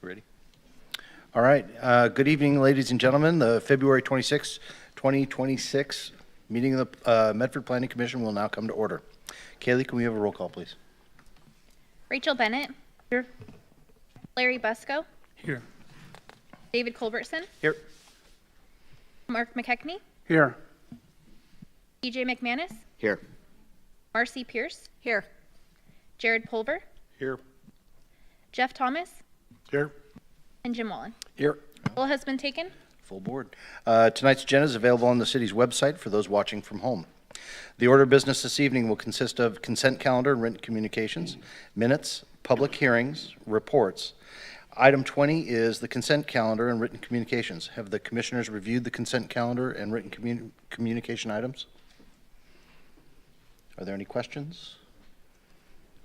Ready? All right. Good evening, ladies and gentlemen. The February 26, 2026 meeting of the Medford Planning Commission will now come to order. Kaylee, can we have a roll call, please? Rachel Bennett. Here. Larry Busco. Here. David Culbertson. Here. Mark McKechnie. Here. EJ McManus. Here. Marcy Pierce. Here. Jared Pulver. Here. Jeff Thomas. Here. And Jim Wallen. Here. Roll has been taken. Full board. Tonight's agenda is available on the city's website for those watching from home. The order of business this evening will consist of consent calendar and written communications, minutes, public hearings, reports. Item 20 is the consent calendar and written communications. Have the commissioners reviewed the consent calendar and written communication items? Are there any questions?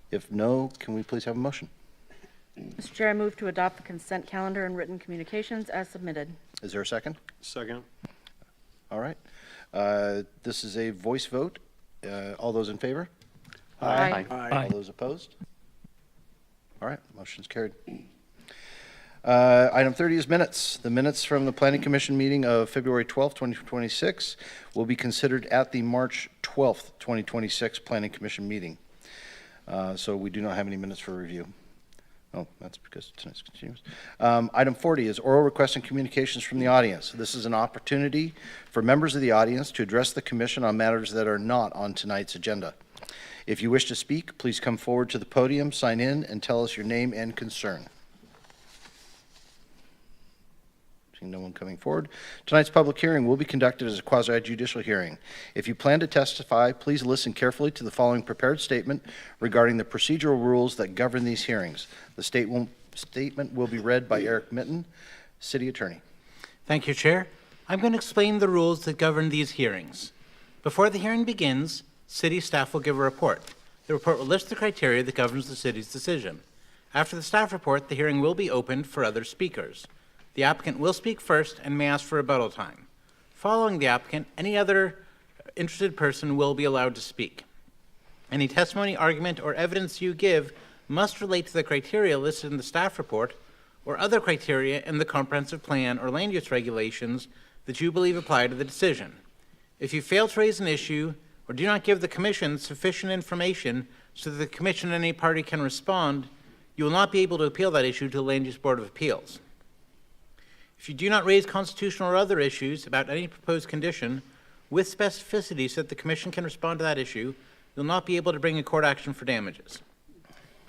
If no, can we please have a motion? Mr. Chair, I move to adopt the consent calendar and written communications as submitted. Is there a second? Second. All right. This is a voice vote. All those in favor? Aye. All those opposed? All right, motion's carried. Item 30 is minutes. The minutes from the Planning Commission meeting of February 12th, 2026 will be considered at the March 12th, 2026 Planning Commission meeting. So we do not have any minutes for review. Oh, that's because tonight's continuous. Item 40 is oral requests and communications from the audience. This is an opportunity for members of the audience to address the commission on matters that are not on tonight's agenda. If you wish to speak, please come forward to the podium, sign in, and tell us your name and concern. Seeing no one coming forward. Tonight's public hearing will be conducted as a quasi-judicial hearing. If you plan to testify, please listen carefully to the following prepared statement regarding the procedural rules that govern these hearings. The statement will be read by Eric Mitten, City Attorney. Thank you, Chair. I'm going to explain the rules that govern these hearings. Before the hearing begins, City staff will give a report. The report will list the criteria that governs the City's decision. After the staff report, the hearing will be opened for other speakers. The applicant will speak first and may ask for rebuttal time. Following the applicant, any other interested person will be allowed to speak. Any testimony, argument, or evidence you give must relate to the criteria listed in the staff report or other criteria in the comprehensive plan or land use regulations that you believe apply to the decision. If you fail to raise an issue or do not give the Commission sufficient information so that the Commission and any party can respond, you will not be able to appeal that issue to the Land Use Board of Appeals. If you do not raise constitutional or other issues about any proposed condition with specificity so that the Commission can respond to that issue, you'll not be able to bring a court action for damages.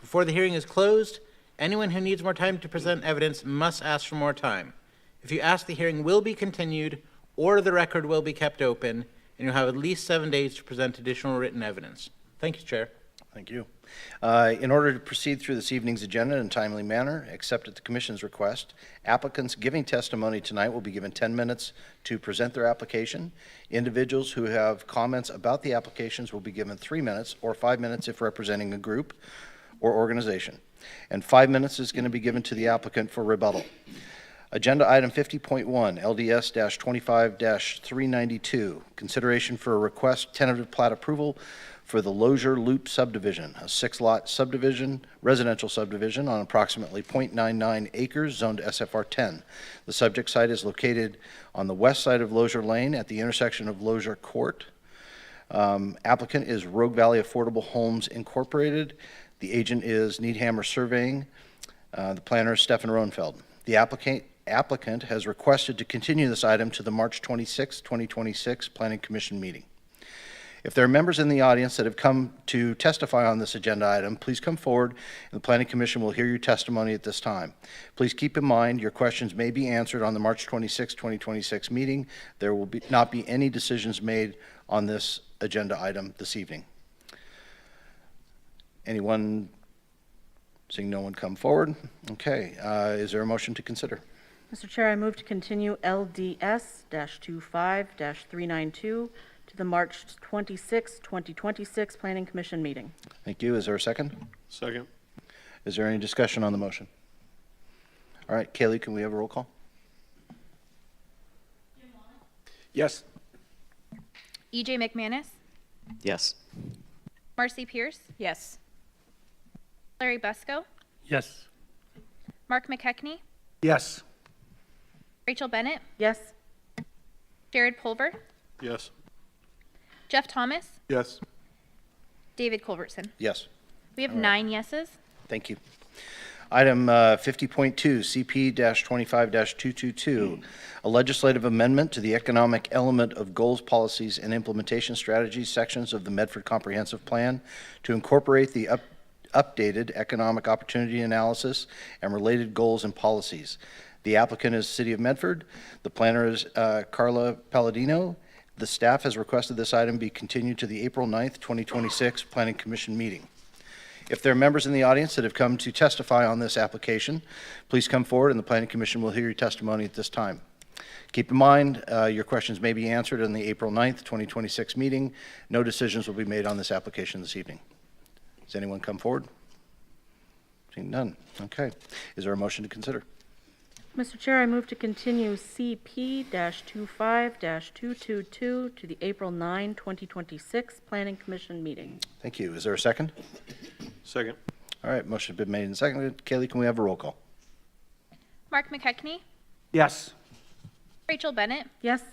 Before the hearing is closed, anyone who needs more time to present evidence must ask for more time. If you ask, the hearing will be continued or the record will be kept open, and you'll have at least 7 days to present additional written evidence. Thank you, Chair. Thank you. In order to proceed through this evening's agenda in a timely manner, except at the Commission's request, applicants giving testimony tonight will be given 10 minutes to present their application. Individuals who have comments about the applications will be given 3 minutes or 5 minutes if representing a group or organization. And 5 minutes is going to be given to the applicant for rebuttal. Agenda item 50.1, LDS-25-392, consideration for a request tentative plat approval for the Lozier Loop subdivision, a 6-lot subdivision, residential subdivision on approximately 0.99 acres, zoned SFR 10. The subject site is located on the west side of Lozier Lane at the intersection of Lozier Court. Applicant is Rogue Valley Affordable Homes Incorporated. The agent is Needhammer Surveying. The planner is Stefan Roenfeld. The applicant has requested to continue this item to the March 26, 2026 Planning Commission meeting. If there are members in the audience that have come to testify on this agenda item, please come forward and the Planning Commission will hear your testimony at this time. Please keep in mind your questions may be answered on the March 26, 2026 meeting. There will not be any decisions made on this agenda item this evening. Anyone? Seeing no one come forward. Okay. Is there a motion to consider? Mr. Chair, I move to continue LDS-25-392 to the March 26, 2026 Planning Commission meeting. Thank you. Is there a second? Second. Is there any discussion on the motion? All right, Kaylee, can we have a roll call? Yes. EJ McManus. Yes. Marcy Pierce. Yes. Larry Busco. Yes. Mark McKechnie, Yes. Rachel Bennett, Yes. Jared Pulver, Yes. Jeff Thomas, Yes. David Culbertson. Yes. We have All right. 9 yeses. Thank you. Item 50.2, CP-25-222, a legislative amendment to the economic element of goals, policies, and implementation strategies sections of the Medford Comprehensive Plan to incorporate the updated economic opportunity analysis and related goals and policies. The applicant is City of Medford. The planner is Carla Palladino. The staff has requested this item be continued to the April 9th, 2026 Planning Commission meeting. If there are members in the audience that have come to testify on this application, please come forward and the Planning Commission will hear your testimony at this time. Keep in mind, your questions may be answered in the April 9th, 2026 meeting. No decisions will be made on this application this evening. Does anyone come forward? Seeing none. Okay. Is there a motion to consider? Mr. Chair, I move to continue CP-25-222 to the April 9, 2026 Planning Commission meeting. Thank you. Is there a second? Second. All right. Motion has been made and seconded. Kaylee, can we have a roll call? Mark McKechnie, Yes. Rachel Bennett, Yes.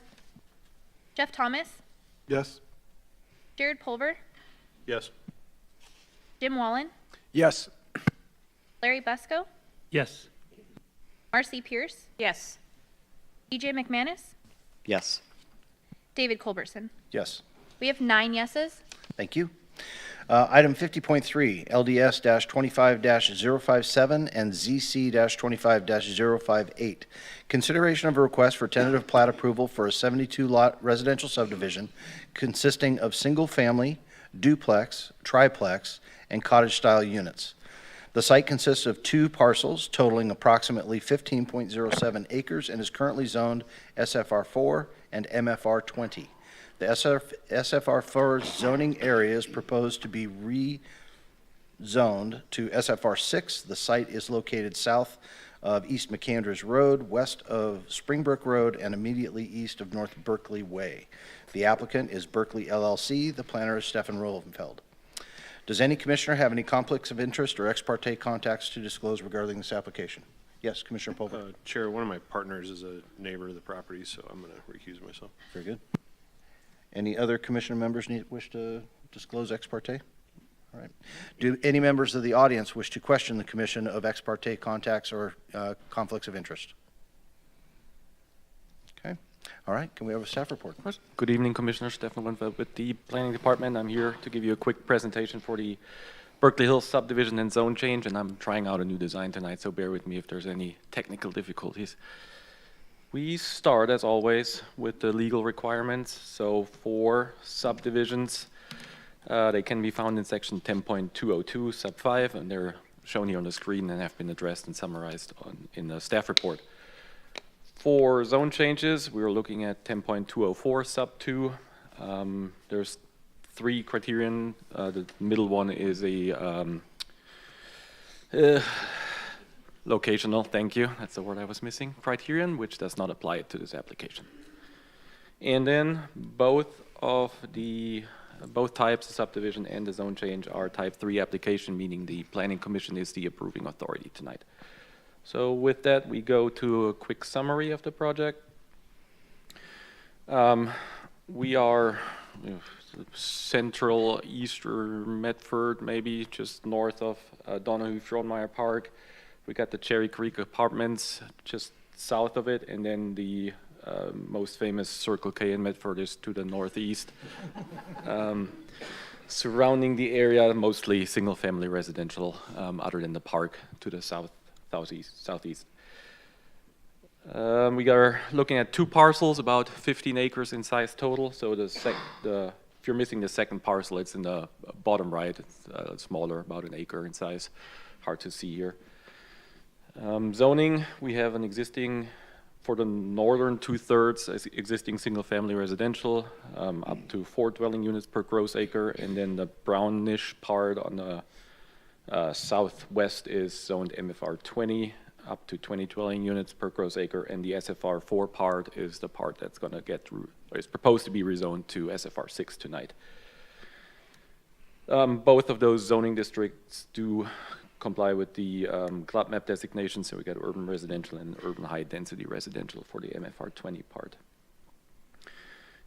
Jeff Thomas, Yes. Jared Pulver, Yes. Jim Wallen, Yes. Larry Busco, Yes. Marcy Pierce, Yes. EJ McManus, Yes. David Culbertson. Yes. We have 9 yeses. Thank you. Item 50.3, LDS-25-057 and ZC-25-058. Consideration of a request for tentative plat approval for a 72-lot residential subdivision consisting of single-family, duplex, triplex, and cottage-style units. The site consists of 2 parcels totaling approximately 15.07 acres and is currently zoned SFR4 and MFR20. The SFR4 zoning area is proposed to be rezoned to SFR6. The site is located south of East McAndrews Road, west of Springbrook Road, and immediately east of North Berkeley Way. The applicant is Berkeley LLC. The planner is Stefan Rosenfeld. Does any commissioner have any conflicts of interest or ex parte contacts to disclose regarding this application? Yes, Commissioner Pulver. Chair, one of my partners is a neighbor of the property, so I'm going to recuse myself. Very good. Any other commissioner members wish to disclose ex parte? All right. Do any members of the audience wish to question the commission of ex parte contacts or conflicts of interest? Okay. All right. Can we have a staff report? Good evening, Commissioner Stefan Lundfeld with the Planning Department. I'm here to give you a quick presentation for the Berkeley Hills subdivision and zone change, and I'm trying out a new design tonight, so bear with me if there's any technical difficulties. We start, as always, with the legal requirements. So for subdivisions, they can be found in section 10.202 sub 5, and they're shown here on the screen and have been addressed and summarized in the staff report. For zone changes, we're looking at 10.204 sub 2. There's 3 criterion. The middle one is a locational, thank you, that's the word I was missing, criterion, which does not apply to this application. And then both types of subdivision and the zone change are type 3 application, meaning the Planning Commission is the approving authority tonight. So with that, we go to a quick summary of the project. We are central eastern Medford, maybe just north of Donahue-Frohnmeyer Park. We got the Cherry Creek Apartments just south of it, and then the most famous Circle K in Medford is to the northeast. Surrounding the area, mostly single-family residential, other than the park to the southeast. We are looking at 2 parcels, about 15 acres in size total. So if you're missing the second parcel, it's in the bottom right. It's smaller, about 1 acre in size. Hard to see here. Zoning, we have an existing, for the northern 2/3, existing single-family residential, up to 4 dwelling units per gross acre, and then the brownish part on the southwest is zoned MFR 20, up to 20 dwelling units per gross acre, and the SFR 4 part is the part that's going to is proposed to be rezoned to SFR 6 tonight. Both of those zoning districts do comply with the club map designation, so we got urban residential and urban high-density residential for the MFR 20 part.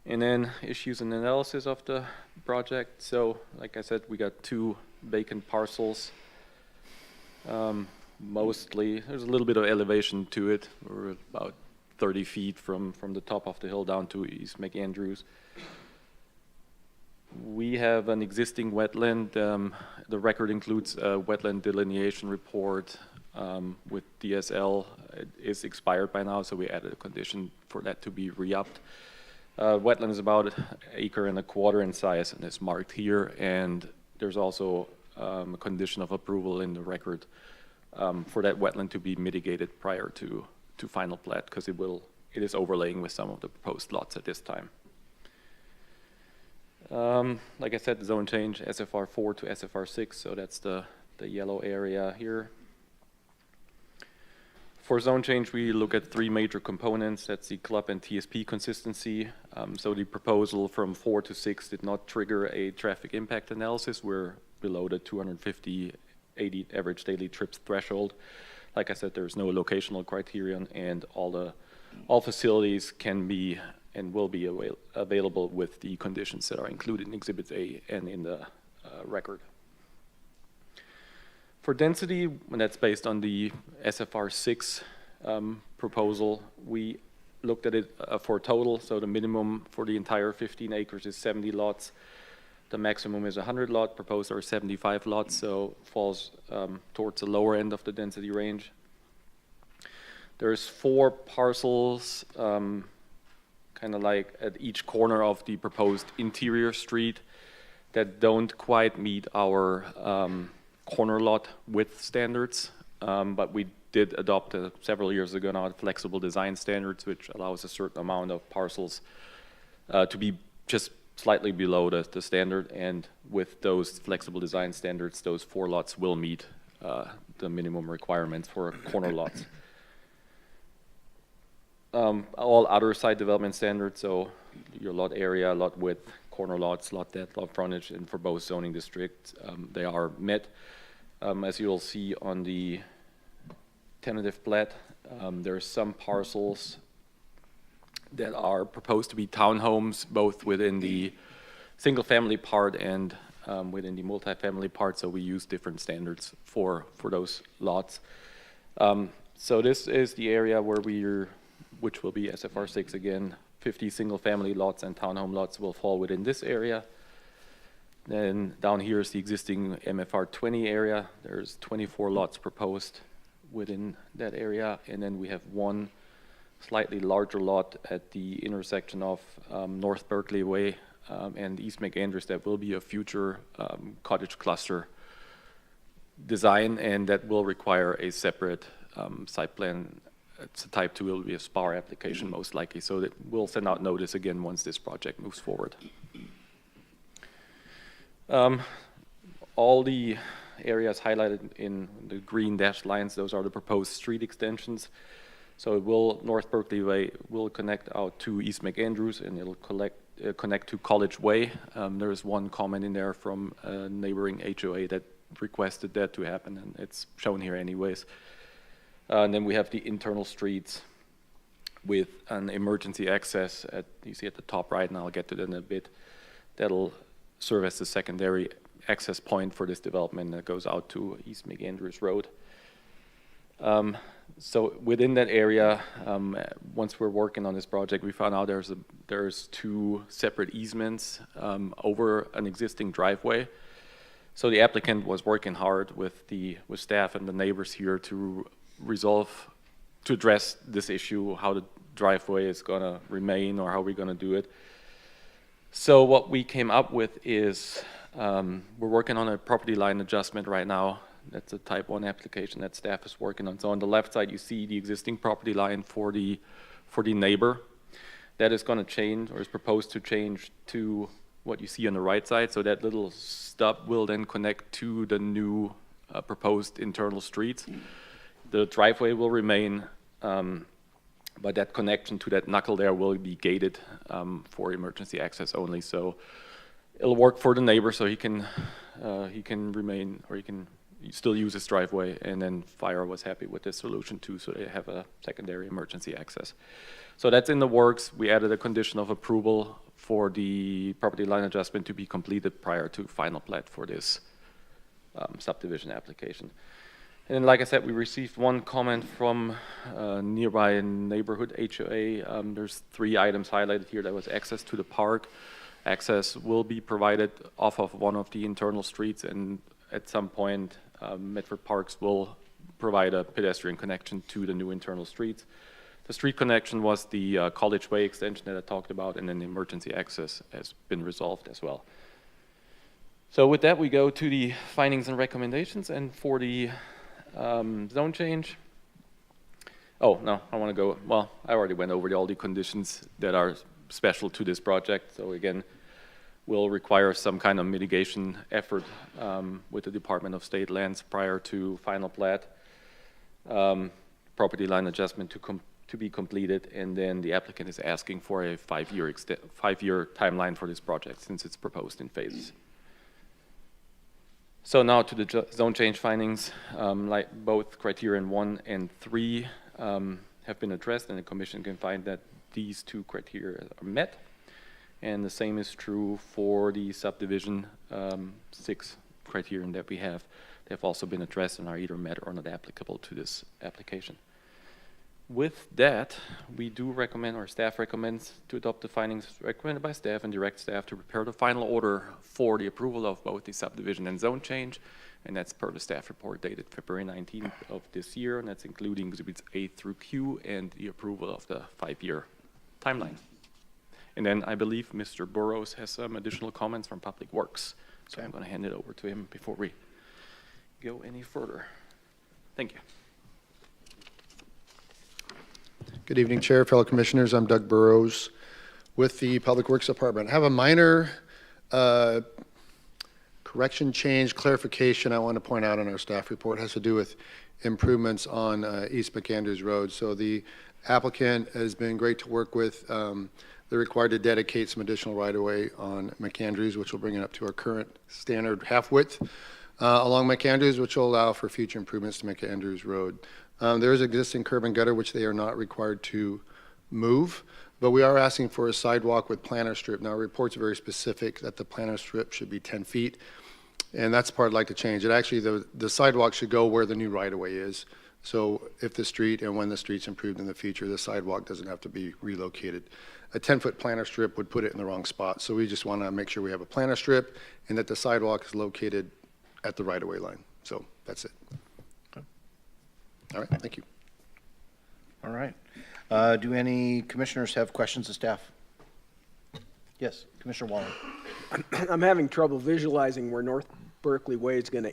And then issues and analysis of the project. So, like I said, we got 2 vacant parcels. Mostly, there's a little bit of elevation to it. We're about 30 feet from the top of the hill down to East McAndrews. We have an existing wetland. The record includes a wetland delineation report with DSL. It is expired by now, so we added a condition for that to be re-upped. Wetland is about 1.25 acres in size and is marked here, and there's also a condition of approval in the record for that wetland to be mitigated prior to final plat, because it is overlaying with some of the proposed lots at this time. Like I said, the zone change SFR 4 to SFR 6, so that's the yellow area here. For zone change, we look at 3 major components. That's the club and TSP consistency. So the proposal from 4 to 6 did not trigger a traffic impact analysis. We're below the 250 80 average daily trips threshold. Like I said, there's no locational criterion, and all facilities can be and will be available with the conditions that are included in Exhibit A and in the record. For density, when that's based on the SFR 6 proposal, we looked at it for total. So the minimum for the entire 15 acres is 70 lots. The maximum is 100 lot, proposed are 75 lots, so falls towards the lower end of the density range. There's 4 parcels, kind of like at each corner of the proposed interior street, that don't quite meet our corner lot width standards, but we did adopt several years ago now flexible design standards, which allows a certain amount of parcels to be just slightly below the standard, and with those flexible design standards, those 4 lots will meet the minimum requirements for corner lots. All other site development standards, so your lot area, lot width, corner lots, lot depth, lot frontage, and for both zoning districts, they are met. As you'll see on the tentative plat, there are some parcels that are proposed to be townhomes, both within the single-family part and within the multifamily part, so we use different standards for those lots. So this is the area which will be SFR 6 again. 50 single-family lots and townhome lots will fall within this area. Then down here is the existing MFR 20 area. There's 24 lots proposed within that area, and then we have 1 slightly larger lot at the intersection of North Berkeley Way and East McAndrews that will be a future cottage cluster design, and that will require a separate site plan. It's a type 2, it will be a SPAR application most likely, so that we'll send out notice again once this project moves forward. All the areas highlighted in the green dashed lines, those are the proposed street extensions. So North Berkeley Way will connect out to East McAndrews, and it'll connect to College Way. There's one comment in there from a neighboring HOA that requested that to happen, and it's shown here anyways. And then we have the internal streets with an emergency access you see at the top right, and I'll get to that in a bit. That'll serve as the secondary access point for this development that goes out to East McAndrews Road. So within that area, once we're working on this project, we found out there's 2 separate easements over an existing driveway. So the applicant was working hard with staff and the neighbors here to address this issue, how the driveway is going to remain or how we're going to do it. So what we came up with is we're working on a property line adjustment right now. That's a type 1 application that staff is working on. So on the left side, you see the existing property line for the neighbor. That is going to change, or is proposed to change, to what you see on the right side. So that little stub will then connect to the new proposed internal streets. The driveway will remain, but that connection to that knuckle there will be gated for emergency access only. So it'll work for the neighbor, so he can remain, or he can still use this driveway, and then fire was happy with this solution too, so they have a secondary emergency access. So that's in the works. We added a condition of approval for the property line adjustment to be completed prior to final plat for this subdivision application. And then, like I said, we received one comment from nearby neighborhood HOA. There's 3 items highlighted here. That was access to the park. Access will be provided off of one of the internal streets, and at some point, Medford Parks will provide a pedestrian connection to the new internal streets. The street connection was the College Way extension that I talked about, and then the emergency access has been resolved as well. So with that, we go to the findings and recommendations, and for the zone change. Oh, no, I want to go, well, I already went over all the conditions that are special to this project. So again, will require some kind of mitigation effort with the Department of State Lands prior to final plat. Property line adjustment to be completed, and then the applicant is asking for a 5-year timeline for this project since it's proposed in phases. So now to the zone change findings, like both criterion 1 and 3 have been addressed, and the commission can find that these 2 criteria are met. And the same is true for the subdivision 6 criterion that we have. They have also been addressed and are either met or not applicable to this application. With that, we do recommend, or staff recommends, to adopt the findings recommended by staff and direct staff to prepare the final order for the approval of both the subdivision and zone change, and that's per the staff report dated February 19th of this year, and that's including exhibits A through Q and the approval of the 5-year timeline. And then I believe Mr. Burrows has some additional comments from Public Works, so I'm going to hand it over to him before we go any further. Thank you. Good evening, Chair, fellow commissioners. I'm Doug Burrows with the Public Works Department. I have a minor correction, change, clarification I want to point out on our staff report. It has to do with improvements on East McAndrews Road. So the applicant has been great to work with. They're required to dedicate some additional right-of-way on McAndrews, which will bring it up to our current standard half-width along McAndrews, which will allow for future improvements to McAndrews Road. There is existing curb and gutter, which they are not required to move, but we are asking for a sidewalk with planter strip. Now, our report's very specific that the planter strip should be 10 feet, and that's the part I'd like to change. It actually, the sidewalk should go where the new right-of-way is. So if the street and when the street's improved in the future, the sidewalk doesn't have to be relocated. A 10-foot planter strip would put it in the wrong spot. So we just want to make sure we have a planter strip and that the sidewalk is located at the right-of-way line. So that's it. All right, thank you. All right. Do any commissioners have questions of staff? Yes, Commissioner Wallen. I'm having trouble visualizing where North Berkeley Way is going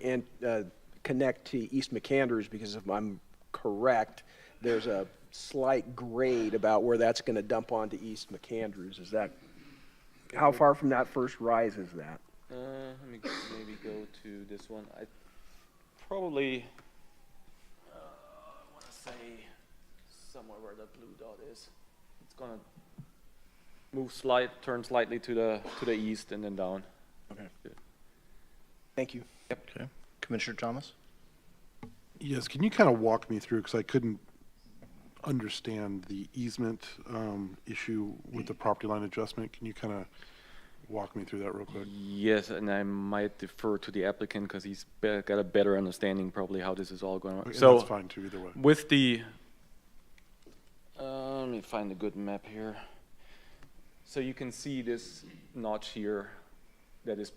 to connect to East McAndrews, because if I'm correct, there's a slight grade about where that's going to dump onto East McAndrews. Is that, how far from that first rise is that? Let me maybe go to this one. I probably want to say somewhere where the blue dot is. It's gonna move turn slightly to the east and then down. Okay. Thank you. Okay. Commissioner Thomas? Yes, can you kind of walk me through, because I couldn't understand the easement issue with the property line adjustment. Can you kind of walk me through that real quick? Yes, and I might defer to the applicant because he's got a better understanding probably how this is all going on. Okay, So that's fine too, either way. with the, let me find a good map here. So you can see this notch here that is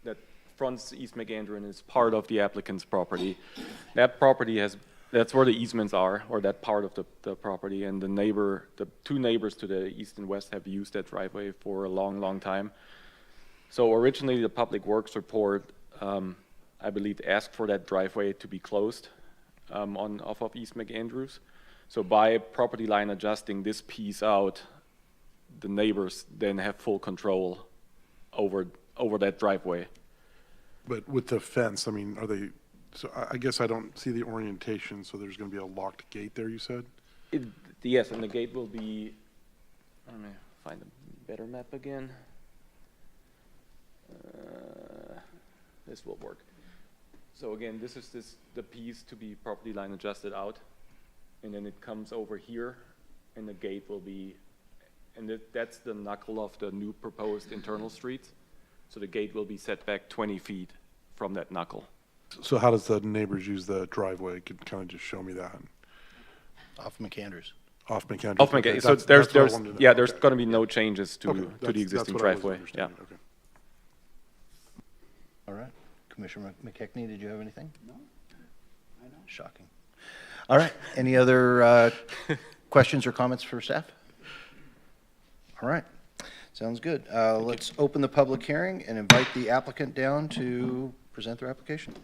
that fronts East McAndrew and is part of the applicant's property. That property that's where the easements are, or that part of the property, and the 2 neighbors to the east and west have used that driveway for a long, long time. So originally the Public Works report, I believe, asked for that driveway to be closed off of East McAndrews. So by property line adjusting this piece out, the neighbors then have full control over that driveway. But with the fence, I mean, are they, so I guess I don't see the orientation, so there's going to be a locked gate there, you said? Yes, and the gate will be, let me find a better map again. This will work. So again, this is the piece to be property line adjusted out, and then it comes over here, and the gate will be, and that's the knuckle of the new proposed internal street. So the gate will be set back 20 feet from that knuckle. So how does the neighbors use the driveway? Could kind of just show me that. Off McAndrews. Off McAndrews. Off my Okay, gate. So that's there's, what I there's, wanted to know. yeah, there's Okay. gonna be no changes to Okay, the that's existing what I was driveway, yeah. understanding. Okay. All right. Commissioner McKechnie, did you have anything? No. I know. Shocking. All right. Any other questions or comments for staff? All right. Sounds good. Let's open the public hearing and invite the applicant down to present their application.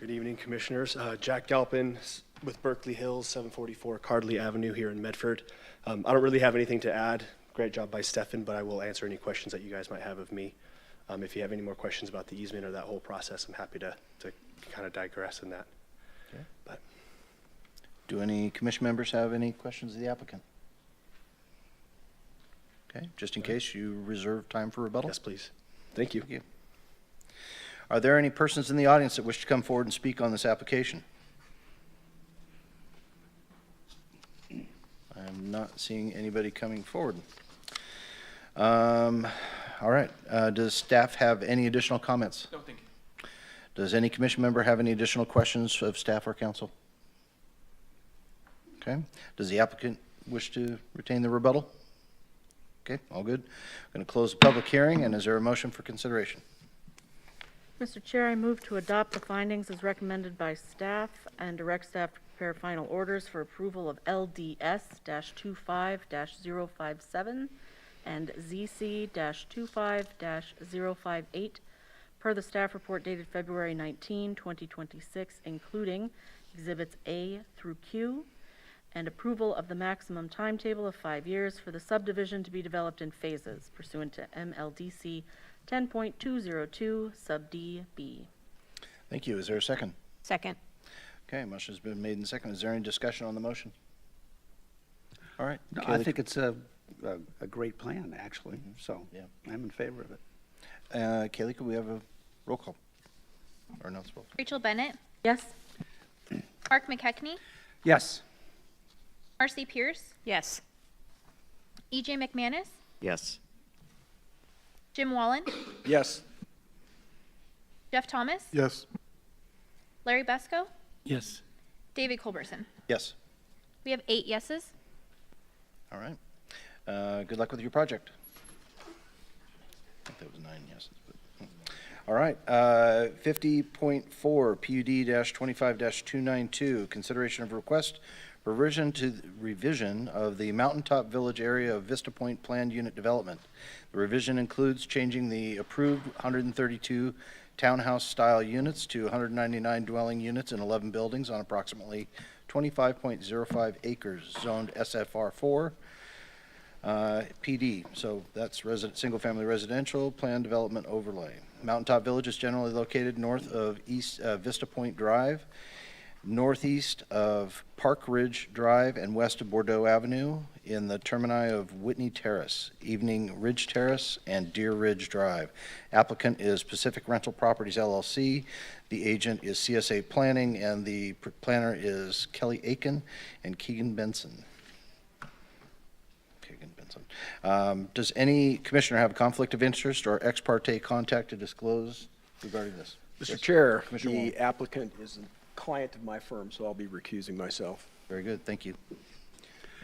Good evening, Commissioners. Jack Galpin with Berkeley Hills, 744 Cardley Avenue here in Medford. I don't really have anything to add. Great job by Stefan, but I will answer any questions that you guys might have of me. If you have any more questions about the easement or that whole process, I'm happy to kind of digress in that. Okay. But Do any commission members have any questions of the applicant? Okay, just in case, you reserve time for rebuttal? yes, please. Thank you. Thank you. Are there any persons in the audience that wish to come forward and speak on this application? I'm not seeing anybody coming forward. All right, does staff have any additional comments? No, thank you. Does any commission member have any additional questions of staff or council? Okay, does the applicant wish to retain the rebuttal? Okay, all good. I'm going to close the public hearing, and is there a motion for consideration? Mr. Chair, I move to adopt the findings as recommended by staff and direct staff to prepare final orders for approval of LDS-25-057 and ZC-25-058 per the staff report dated February 19, 2026, including Exhibits A through Q, and approval of the maximum timetable of 5 years for the subdivision to be developed in phases pursuant to MLDC 10.202 sub D B. Thank you. Is there a second? Second. Okay, motion's been made and seconded. Is there any discussion on the motion? All right. No, I Kaylee, think it's a great plan, actually, so Yeah. I'm in favor of it. Kaylee, could we have a roll call? Or not supposed to? Rachel Bennett, Yes? Mark McKechnie, Yes. Marcy Pierce, Yes. EJ McManus, Yes. Jim Wallen, Yes. Jeff Thomas, Yes. Larry Besco, Yes. David Culberson. Yes. We have 8 yeses. All right. Good luck with your project. I think that was 9 yeses. But, all right. 50.4 PUD-25-292, consideration of request for revision of the Mountaintop Village area of Vista Point planned unit development. The revision includes changing the approved 132 townhouse-style units to 199 dwelling units in 11 buildings on approximately 25.05 acres, zoned SFR4, PD. So that's single-family residential plan development overlay. Mountaintop Village is generally located north of East Vista Point Drive, northeast of Park Ridge Drive, and west of Bordeaux Avenue in the termini of Whitney Terrace, Evening Ridge Terrace, and Deer Ridge Drive. Applicant is Pacific Rental Properties LLC. The agent is CSA Planning, and the planner is Kelly Aiken and Keegan Benson. Does any commissioner have a conflict of interest or ex parte contact to disclose regarding this? Mr. Yes. Chair, Commissioner the Wallen. applicant is a client of my firm, so I'll be recusing myself. Very good, thank you.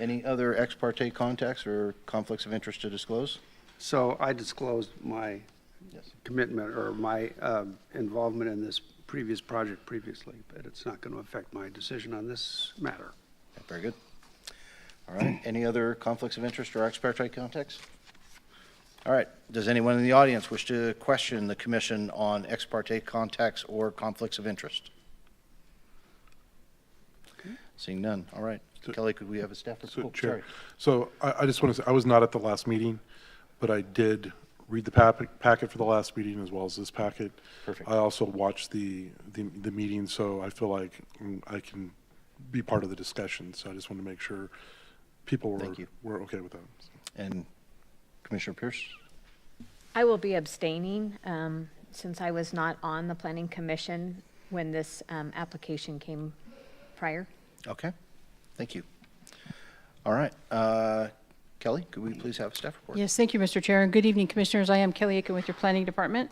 Any other ex parte contacts or conflicts of interest to disclose? So I disclosed my Yes. commitment or my involvement in this previous project previously, but it's not going to affect my decision on this matter. Very good. All right, any other conflicts of interest or ex parte contacts? All right, does anyone in the audience wish to question the commission on ex parte contacts or conflicts of interest? Seeing none, all right. Kelly, could we have a staff So, report? Chair, Sorry. so I just want to say, I was not at the last meeting, but I did read the packet for the last meeting as well as this packet. Perfect. I also watched the meeting, so I feel like I can be part of the discussion. So I just want to make sure people Thank you. were okay with that. So. And Commissioner Pierce? I will be abstaining since I was not on the Planning Commission when this application came prior. Okay, thank you. All right, Kelly, could we please have a staff report? Yes, thank you, Mr. Chair, and good evening, Commissioners. I am Kelly Aiken with your Planning Department.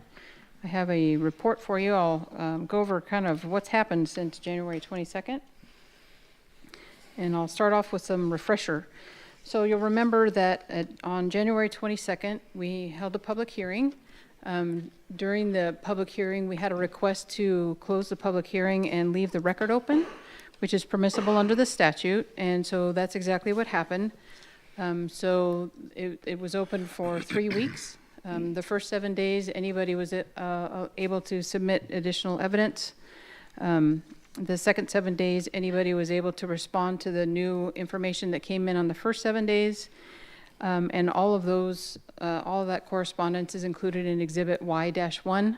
I have a report for you. I'll go over kind of what's happened since January 22nd. And I'll start off with some refresher. So you'll remember that on January 22nd, we held a public hearing. During the public hearing, we had a request to close the public hearing and leave the record open, which is permissible under the statute, and so that's exactly what happened. So it was open for 3 weeks. The first 7 days, anybody was able to submit additional evidence. The second 7 days, anybody was able to respond to the new information that came in on the first 7 days. And all of that correspondence is included in Exhibit Y-1.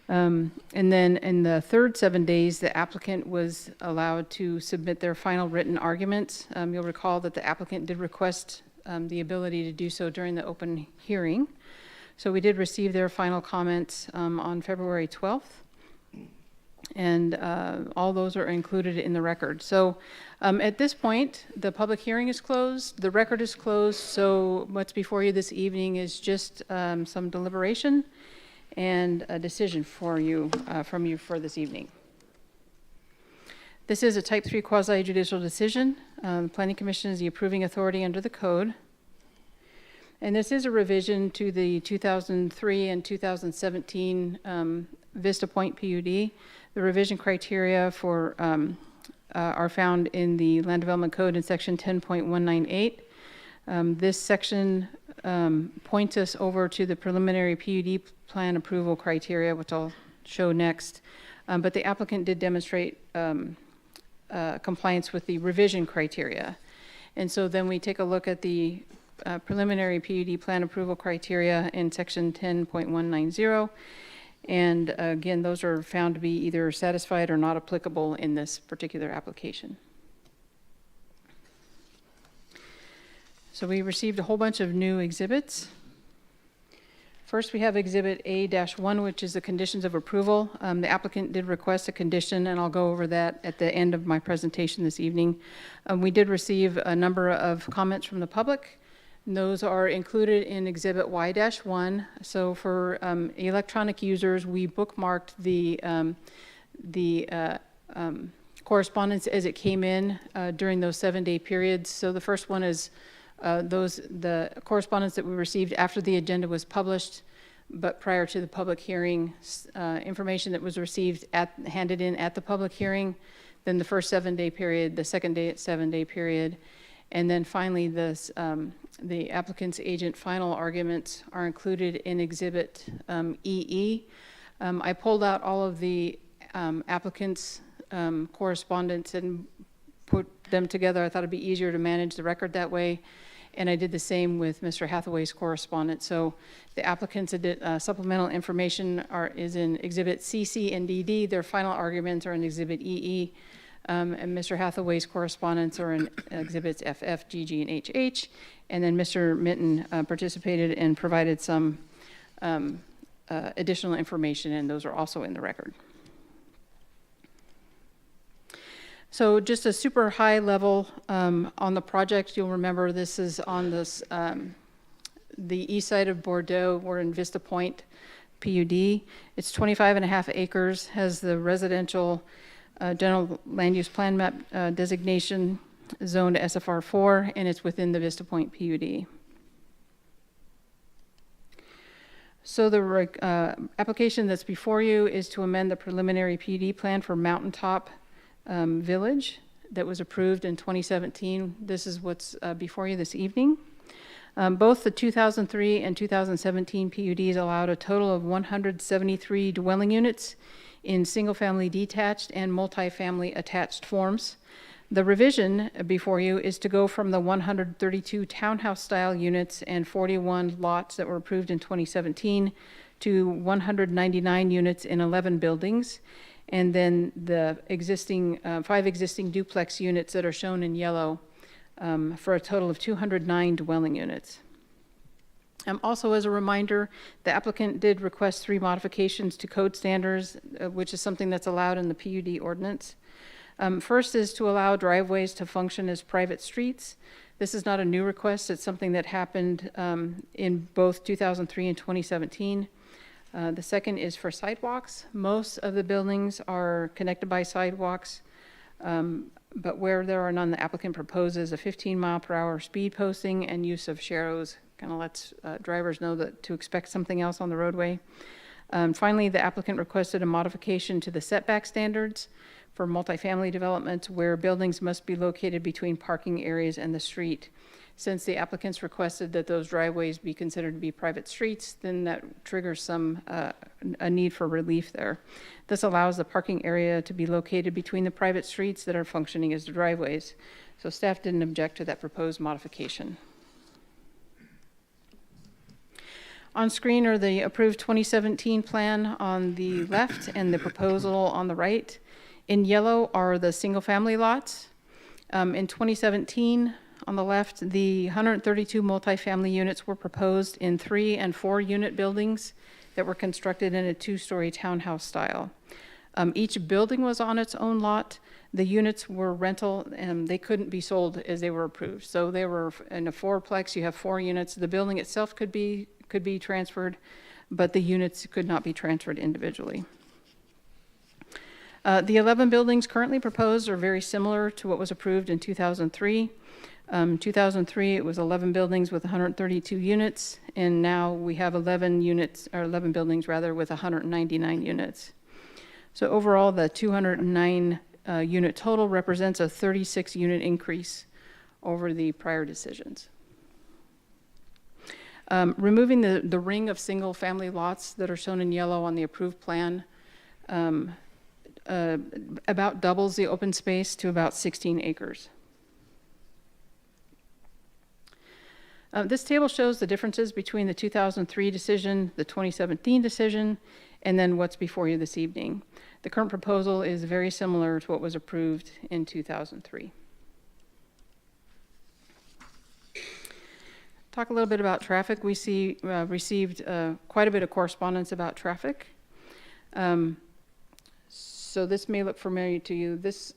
And then in the third 7 days, the applicant was allowed to submit their final written arguments. You'll recall that the applicant did request the ability to do so during the open hearing. So we did receive their final comments on February 12th. And all those are included in the record. So at this point, the public hearing is closed, the record is closed, so what's before you this evening is just some deliberation and a decision for you, from you for this evening. This is a Type 3 quasi-judicial decision. The Planning Commission is the approving authority under the code. And this is a revision to the 2003 and 2017 Vista Point PUD. The revision criteria for are found in the Land Development Code in section 10.198. This section points us over to the preliminary PUD plan approval criteria, which I'll show next. But the applicant did demonstrate compliance with the revision criteria. And so then we take a look at the preliminary PUD plan approval criteria in section 10.190. And again, those are found to be either satisfied or not applicable in this particular application. So we received a whole bunch of new exhibits. First, we have Exhibit A-1, which is the conditions of approval. The applicant did request a condition, and I'll go over that at the end of my presentation this evening. We did receive a number of comments from the public. Those are included in Exhibit Y-1. So for electronic users, we bookmarked the correspondence as it came in during those 7-day periods. So the first one is the correspondence that we received after the agenda was published, but prior to the public hearing, information that was received handed in at the public hearing, then the first 7-day period, the second 7-day period, and then finally the applicant's agent final arguments are included in Exhibit EE. I pulled out all of the applicant's correspondence and put them together. I thought it'd be easier to manage the record that way. And I did the same with Mr. Hathaway's correspondence. So the applicant's supplemental information is in Exhibit CC and DD. Their final arguments are in Exhibit EE. And Mr. Hathaway's correspondence are in Exhibits FF, GG, and HH. And then Mr. Minton participated and provided some additional information, and those are also in the record. So just a super high level on the project. You'll remember this is on this the east side of Bordeaux. We're in Vista Point PUD. It's 25.5 acres, has the residential general land use plan map designation zoned SFR4, and it's within the Vista Point PUD. So the application that's before you is to amend the preliminary PUD plan for Mountaintop Village that was approved in 2017. This is what's before you this evening. Both the 2003 and 2017 PUDs allowed a total of 173 dwelling units in single-family detached and multifamily attached forms. The revision before you is to go from the 132 townhouse-style units and 41 lots that were approved in 2017 to 199 units in 11 buildings, and then the existing 5 existing duplex units that are shown in yellow for a total of 209 dwelling units. Also, as a reminder, the applicant did request 3 modifications to code standards, which is something that's allowed in the PUD ordinance. First is to allow driveways to function as private streets. This is not a new request. It's something that happened in both 2003 and 2017. The second is for sidewalks. Most of the buildings are connected by sidewalks, but where there are none, the applicant proposes a 15-mile-per-hour speed posting and use of sharrows. Kind of lets drivers know that to expect something else on the roadway. Finally, the applicant requested a modification to the setback standards for multifamily developments where buildings must be located between parking areas and the street. Since the applicants requested that those driveways be considered to be private streets, then that triggers a need for relief there. This allows the parking area to be located between the private streets that are functioning as the driveways. So staff didn't object to that proposed modification. On screen are the approved 2017 plan on the left and the proposal on the right. In yellow are the single-family lots. In 2017, on the left, the 132 multifamily units were proposed in 3- and 4-unit buildings that were constructed in a 2-story townhouse style. Each building was on its own lot. The units were rental and they couldn't be sold as they were approved. So they were in a 4-plex, you have 4 units. The building itself could be transferred, but the units could not be transferred individually. The 11 buildings currently proposed are very similar to what was approved in 2003. 2003, it was 11 buildings with 132 units, and now we have 11 buildings rather with 199 units. So overall, the 209 unit total represents a 36-unit increase over the prior decisions. Removing the ring of single-family lots that are shown in yellow on the approved plan about doubles the open space to about 16 acres. This table shows the differences between the 2003 decision, the 2017 decision, and then what's before you this evening. The current proposal is very similar to what was approved in 2003. Talk a little bit about traffic. We received quite a bit of correspondence about traffic. So this may look familiar to you. This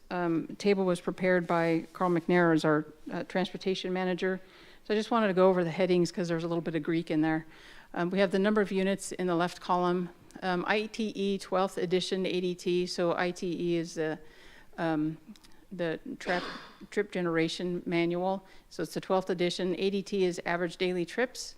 table was prepared by Carl McNair as our transportation manager. So I just wanted to go over the headings because there's a little bit of Greek in there. We have the number of units in the left column. ITE 12th edition ADT. So ITE is the trip generation manual. So it's the 12th edition. ADT is average daily trips.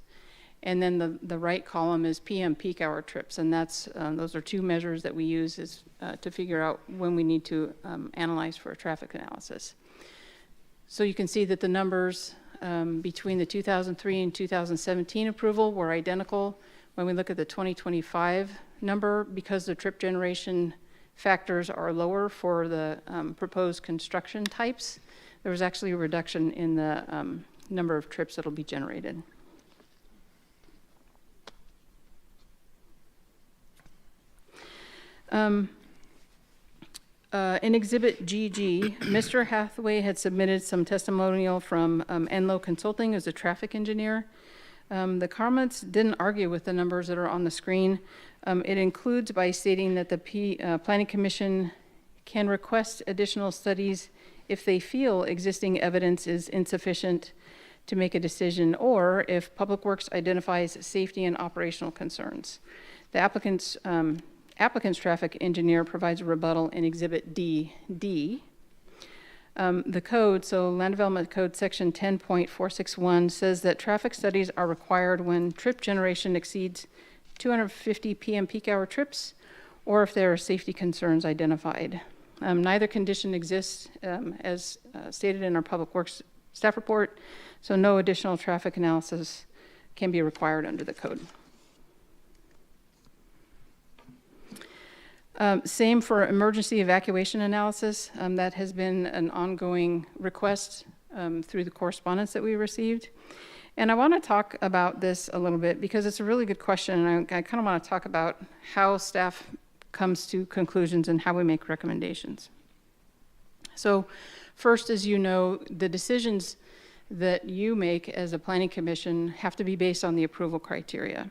And then the right column is PM peak hour trips. And that's those are 2 measures that we use to figure out when we need to analyze for a traffic analysis. So you can see that the numbers between the 2003 and 2017 approval were identical. When we look at the 2025 number, because the trip generation factors are lower for the proposed construction types, there was actually a reduction in the number of trips that will be generated. In Exhibit GG, Mr. Hathaway had submitted some testimonial from Enloe Consulting as a traffic engineer. The comments didn't argue with the numbers that are on the screen. It includes by stating that the Planning Commission can request additional studies if they feel existing evidence is insufficient to make a decision, or if Public Works identifies safety and operational concerns. The applicant's traffic engineer provides a rebuttal in Exhibit D. The code, so Land Development Code Section 10.461 says that traffic studies are required when trip generation exceeds 250 PM peak hour trips, or if there are safety concerns identified. Neither condition exists as stated in our Public Works staff report, so no additional traffic analysis can be required under the code. Same for emergency evacuation analysis. That has been an ongoing request through the correspondence that we received. And I want to talk about this a little bit because it's a really good question, and I kind of want to talk about how staff comes to conclusions and how we make recommendations. So first, as you know, the decisions that you make as a planning commission have to be based on the approval criteria.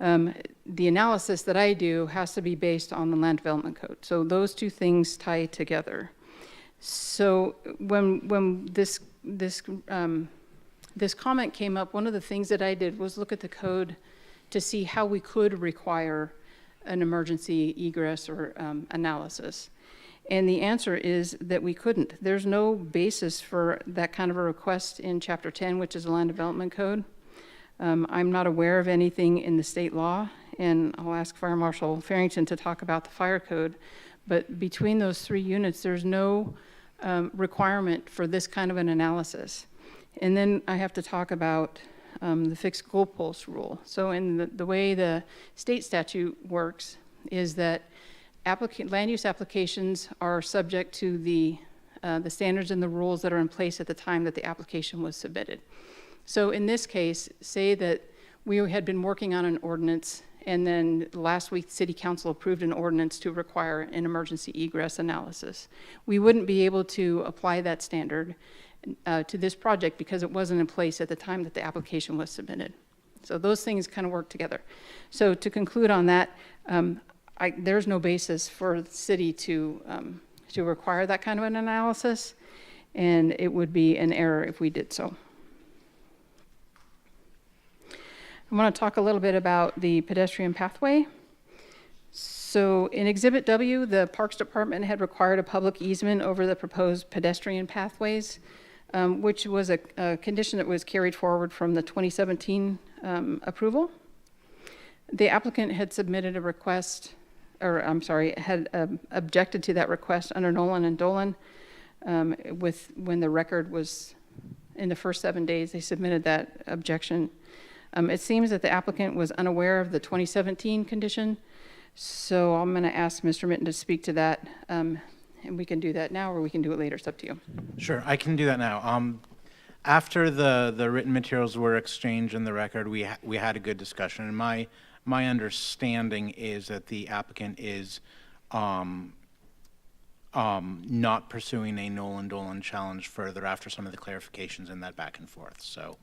The analysis that I do has to be based on the land development code. So those two things tie together. So when this comment came up, one of the things that I did was look at the code to see how we could require an emergency egress or analysis. And the answer is that we couldn't. There's no basis for that kind of a request in Chapter 10, which is the Land Development Code. I'm not aware of anything in the state law, and I'll ask Fire Marshal Farrington to talk about the fire code. But between those three units, there's no requirement for this kind of an analysis. And then I have to talk about the fixed goalpost rule. So in the way the state statute works is that land use applications are subject to the standards and the rules that are in place at the time that the application was submitted. So in this case, say that we had been working on an ordinance, and then last week City Council approved an ordinance to require an emergency egress analysis. We wouldn't be able to apply that standard to this project because it wasn't in place at the time that the application was submitted. So those things kind of work together. So to conclude on that, there's no basis for the city to require that kind of an analysis, and it would be an error if we did so. I want to talk a little bit about the pedestrian pathway. So in Exhibit W, the Parks Department had required a public easement over the proposed pedestrian pathways, which was a condition that was carried forward from the 2017 approval. The applicant had submitted a request, had objected to that request under Nolan and Dolan when the record was in the first 7 days. They submitted that objection. It seems that the applicant was unaware of the 2017 condition, so I'm going to ask Mr. Mitten to speak to that, and we can do that now or we can do it later. It's up to you. Sure, I can do that now. After the written materials were exchanged in the record, we had a good discussion, and my understanding is that the applicant is not pursuing a Nolan Dolan challenge further after some of the clarifications in that back and forth. So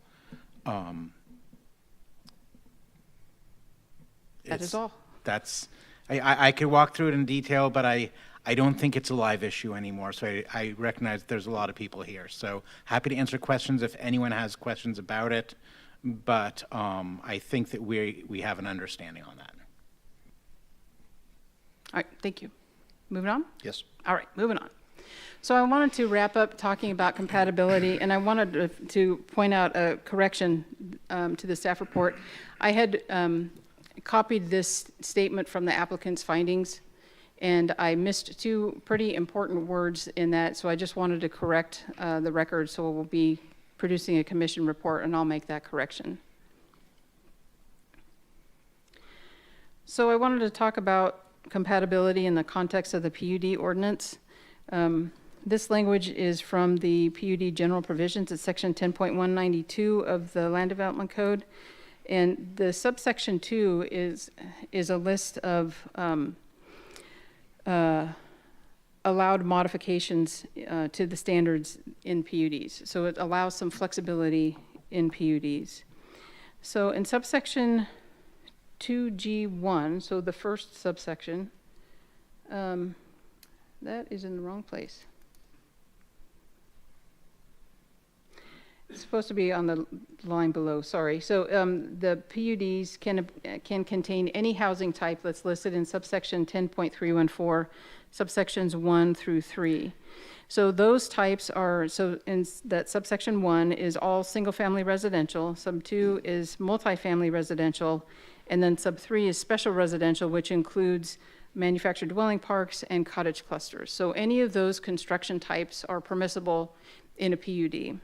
that is all. I could walk through it in detail, but I don't think it's a live issue anymore. So I recognize there's a lot of people here. So happy to answer questions if anyone has questions about it. But I think that we have an understanding on that. All right, thank you. Moving on? Yes. All right, moving on. So I wanted to wrap up talking about compatibility, and I wanted to point out a correction to the staff report. I had copied this statement from the applicant's findings, and I missed two pretty important words in that, so I just wanted to correct the record, so we'll be producing a commission report, and I'll make that correction. So I wanted to talk about compatibility in the context of the PUD ordinance. This language is from the PUD general provisions. It's section 10.192 of the Land Development Code. And the subsection 2 is a list of allowed modifications to the standards in PUDs. So it allows some flexibility in PUDs. So in subsection 2G1, so the first subsection, that is in the wrong place. It's supposed to be on the line below, sorry. So the PUDs can contain any housing type that's listed in subsection 10.314, subsections 1 through 3. So those types are, so in that subsection 1 is all single-family residential, sub 2 is multifamily residential, and then sub 3 is special residential, which includes manufactured dwelling parks and cottage clusters. So any of those construction types are permissible in a PUD.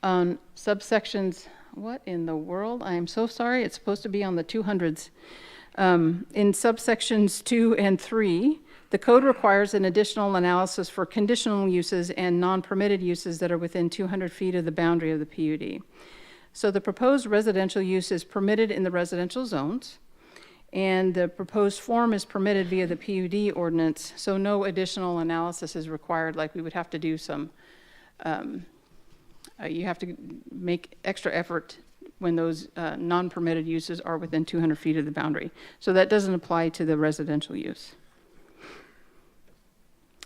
On subsections, what in the world? I am so sorry, it's supposed to be on the 200s. In subsections 2 and 3, the code requires an additional analysis for conditional uses and non-permitted uses that are within 200 feet of the boundary of the PUD. So the proposed residential use is permitted in the residential zones, and the proposed form is permitted via the PUD ordinance, so no additional analysis is required, like we would have to do some You have to make extra effort when those non-permitted uses are within 200 feet of the boundary. So that doesn't apply to the residential use.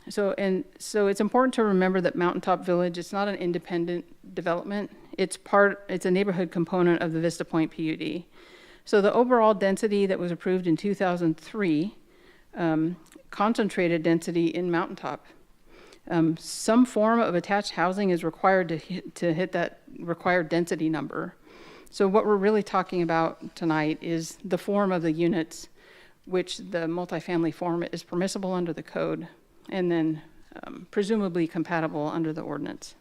So it's important to remember that Mountaintop Village, it's not an independent development. It's a neighborhood component of the Vista Point PUD. So the overall density that was approved in 2003, concentrated density in Mountaintop. Some form of attached housing is required to hit that required density number. So what we're really talking about tonight is the form of the units, which the multifamily form is permissible under the code, and then presumably compatible under the ordinance.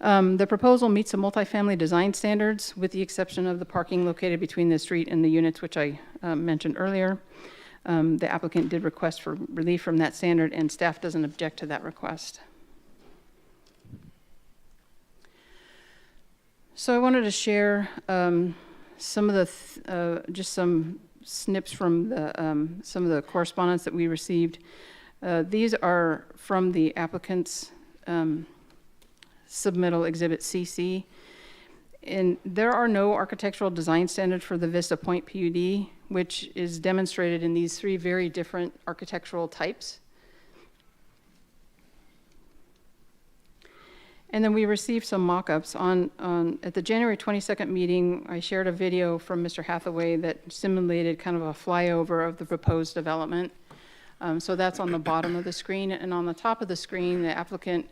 The proposal meets the multifamily design standards with the exception of the parking located between the street and the units, which I mentioned earlier. The applicant did request for relief from that standard, and staff doesn't object to that request. So I wanted to share some of the, just some snips from some of the correspondence that we received. These are from the applicant's submittal exhibit CC. And there are no architectural design standards for the Vista Point PUD, which is demonstrated in these three very different architectural types. And then we received some mock-ups at the January 22nd meeting. I shared a video from Mr. Hathaway that simulated kind of a flyover of the proposed development. So that's on the bottom of the screen, and on the top of the screen, the applicant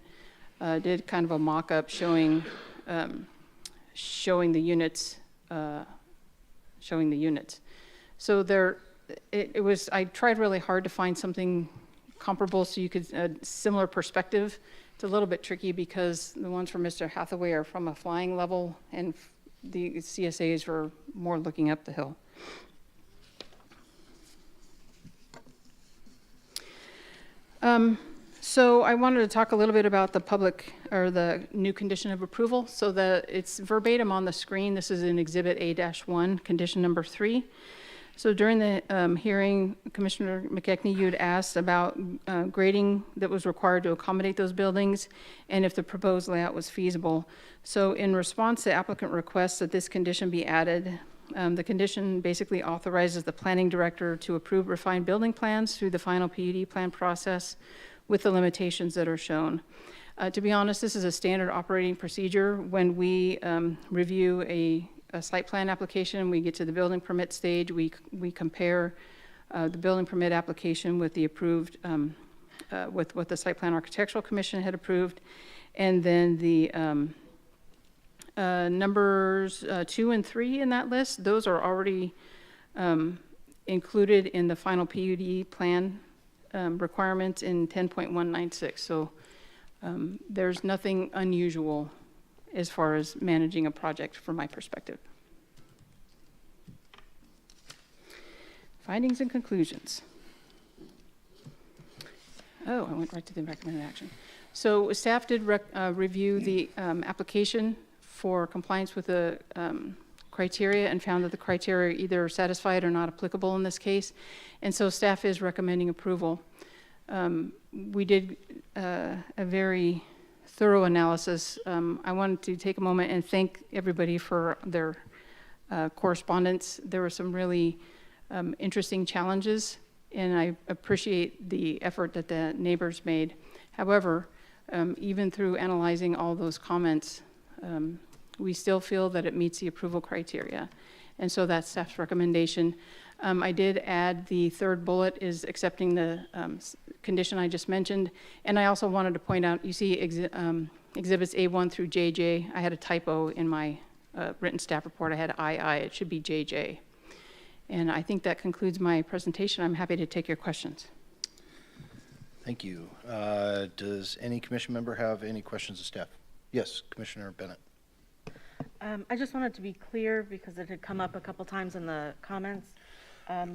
did kind of a mock-up showing the units. So I tried really hard to find something comparable so you could a similar perspective. It's a little bit tricky because the ones from Mr. Hathaway are from a flying level, and the CSAs were more looking up the hill. So I wanted to talk a little bit about the new condition of approval. So it's verbatim on the screen. This is in Exhibit A-1, condition number 3. So during the hearing, Commissioner McKechnie, you had asked about grading that was required to accommodate those buildings and if the proposed layout was feasible. So in response, the applicant requests that this condition be added. The condition basically authorizes the planning director to approve refined building plans through the final PUD plan process with the limitations that are shown. To be honest, this is a standard operating procedure. When we review a site plan application, we get to the building permit stage, we compare the building permit application with the approved, with what the Site Plan Architectural Commission had approved, and then the numbers 2 and 3 in that list, those are already included in the final PUD plan requirements in 10.196. So there's nothing unusual as far as managing a project from my perspective. Findings and conclusions. Oh, I went right to the recommended action. So staff did review the application for compliance with the criteria and found that the criteria are either satisfied or not applicable in this case. And so staff is recommending approval. We did a very thorough analysis. I wanted to take a moment and thank everybody for their correspondence. There were some really interesting challenges, and I appreciate the effort that the neighbors made. However, even through analyzing all those comments, we still feel that it meets the approval criteria. And so that's staff's recommendation. I did add the third bullet is accepting the condition I just mentioned. And I also wanted to point out, you see exhibits A1 through JJ. I had a typo in my written staff report. I had II, it should be JJ. And I think that concludes my presentation. I'm happy to take your questions. Thank you. Does any commission member have any questions of staff? Yes, Commissioner Bennett. I just wanted to be clear because it had come up a couple times in the comments.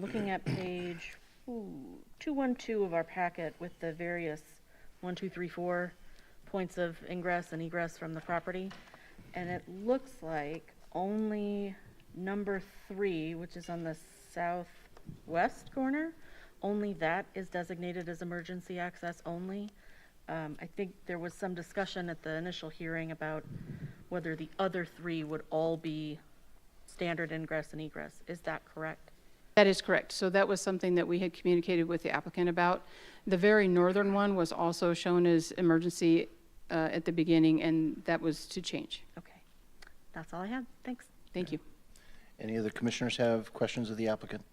Looking at page 212 of our packet with the various 1, 2, 3, 4 points of ingress and egress from the property. And it looks like only number 3, which is on the southwest corner, only that is designated as emergency access only. I think there was some discussion at the initial hearing about whether the other three would all be standard ingress and egress. Is that correct? That is correct. So that was something that we had communicated with the applicant about. The very northern one was also shown as emergency at the beginning, and that was to change. Okay. That's all I had. Thanks. Thank you. Any other commissioners have questions of the applicant?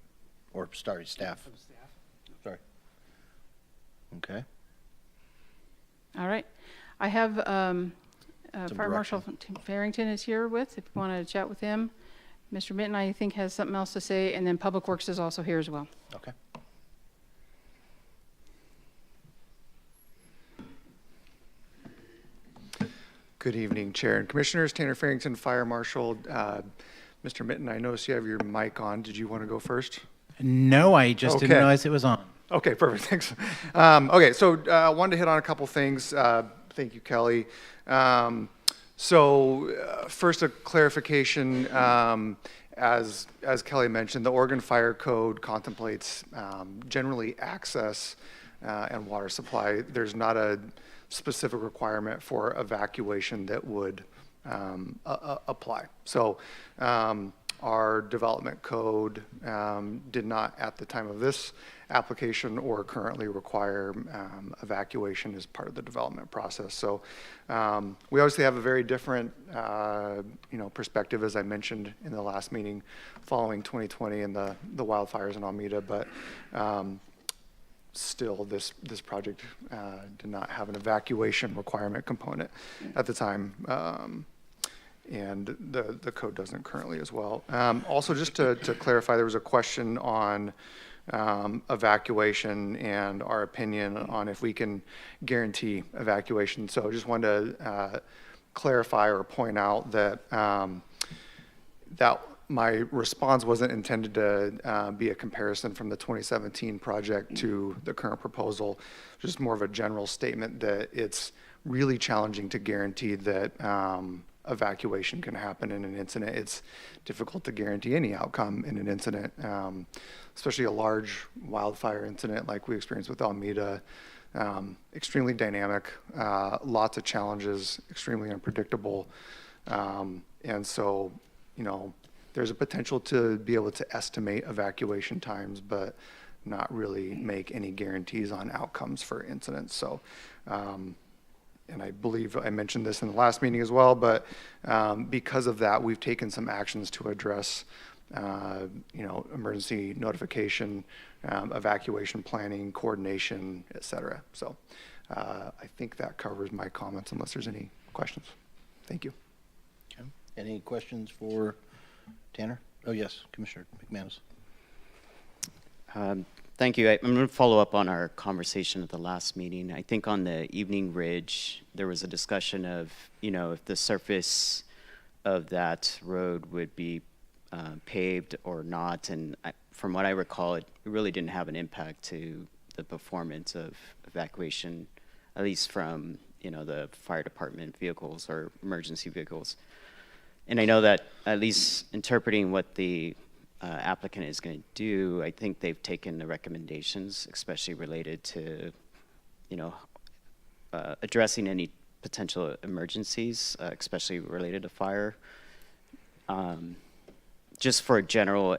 Or, sorry, staff? Sorry. Okay. All right. I have Some Fire Marshal Farrington is here with, if you want to chat with him. Mr. Minton, I think, has something else to say, and then Public Works is also here as well. Okay. Good evening, Chair and Commissioners. Tanner Farrington, Fire Marshal. Mr. Minton, I noticed you have your mic on. Did you want to go first? No, I just didn't Okay. realize it was on. Okay, perfect, thanks. Okay, so I wanted to hit on a couple things. Thank you, Kelly. First, a clarification. As Kelly mentioned, the Oregon Fire Code contemplates generally access and water supply. There's not a specific requirement for evacuation that would apply. So our development code did not, at the time of this application or currently, require evacuation as part of the development process. So we obviously have a very different perspective, as I mentioned in the last meeting, following 2020 and the wildfires in Alameda, but still this project did not have an evacuation requirement component at the time. And the code doesn't currently as well. Also, just to clarify, there was a question on evacuation and our opinion on if we can guarantee evacuation. So I just wanted to clarify or point out that that my response wasn't intended to be a comparison from the 2017 project to the current proposal. Just more of a general statement that it's really challenging to guarantee that evacuation can happen in an incident. It's difficult to guarantee any outcome in an incident, especially a large wildfire incident like we experienced with Alameda. Extremely dynamic, lots of challenges, extremely unpredictable. And so, there's a potential to be able to estimate evacuation times, but not really make any guarantees on outcomes for incidents. So, and I believe I mentioned this in the last meeting as well, but because of that, we've taken some actions to address, emergency notification, evacuation planning, coordination, et cetera. So I think that covers my comments unless there's any questions. Thank you. Okay. Any questions for Tanner? Oh, yes, Commissioner McManus. Thank you. I'm going to follow up on our conversation at the last meeting. I think on the Evening Ridge, there was a discussion of, if the surface of that road would be paved or not. And from what I recall, it really didn't have an impact to the performance of evacuation, at least from, the fire department vehicles or emergency vehicles. And I know that, at least interpreting what the applicant is going to do, I think they've taken the recommendations, especially related to, addressing any potential emergencies, especially related to fire. Just for general,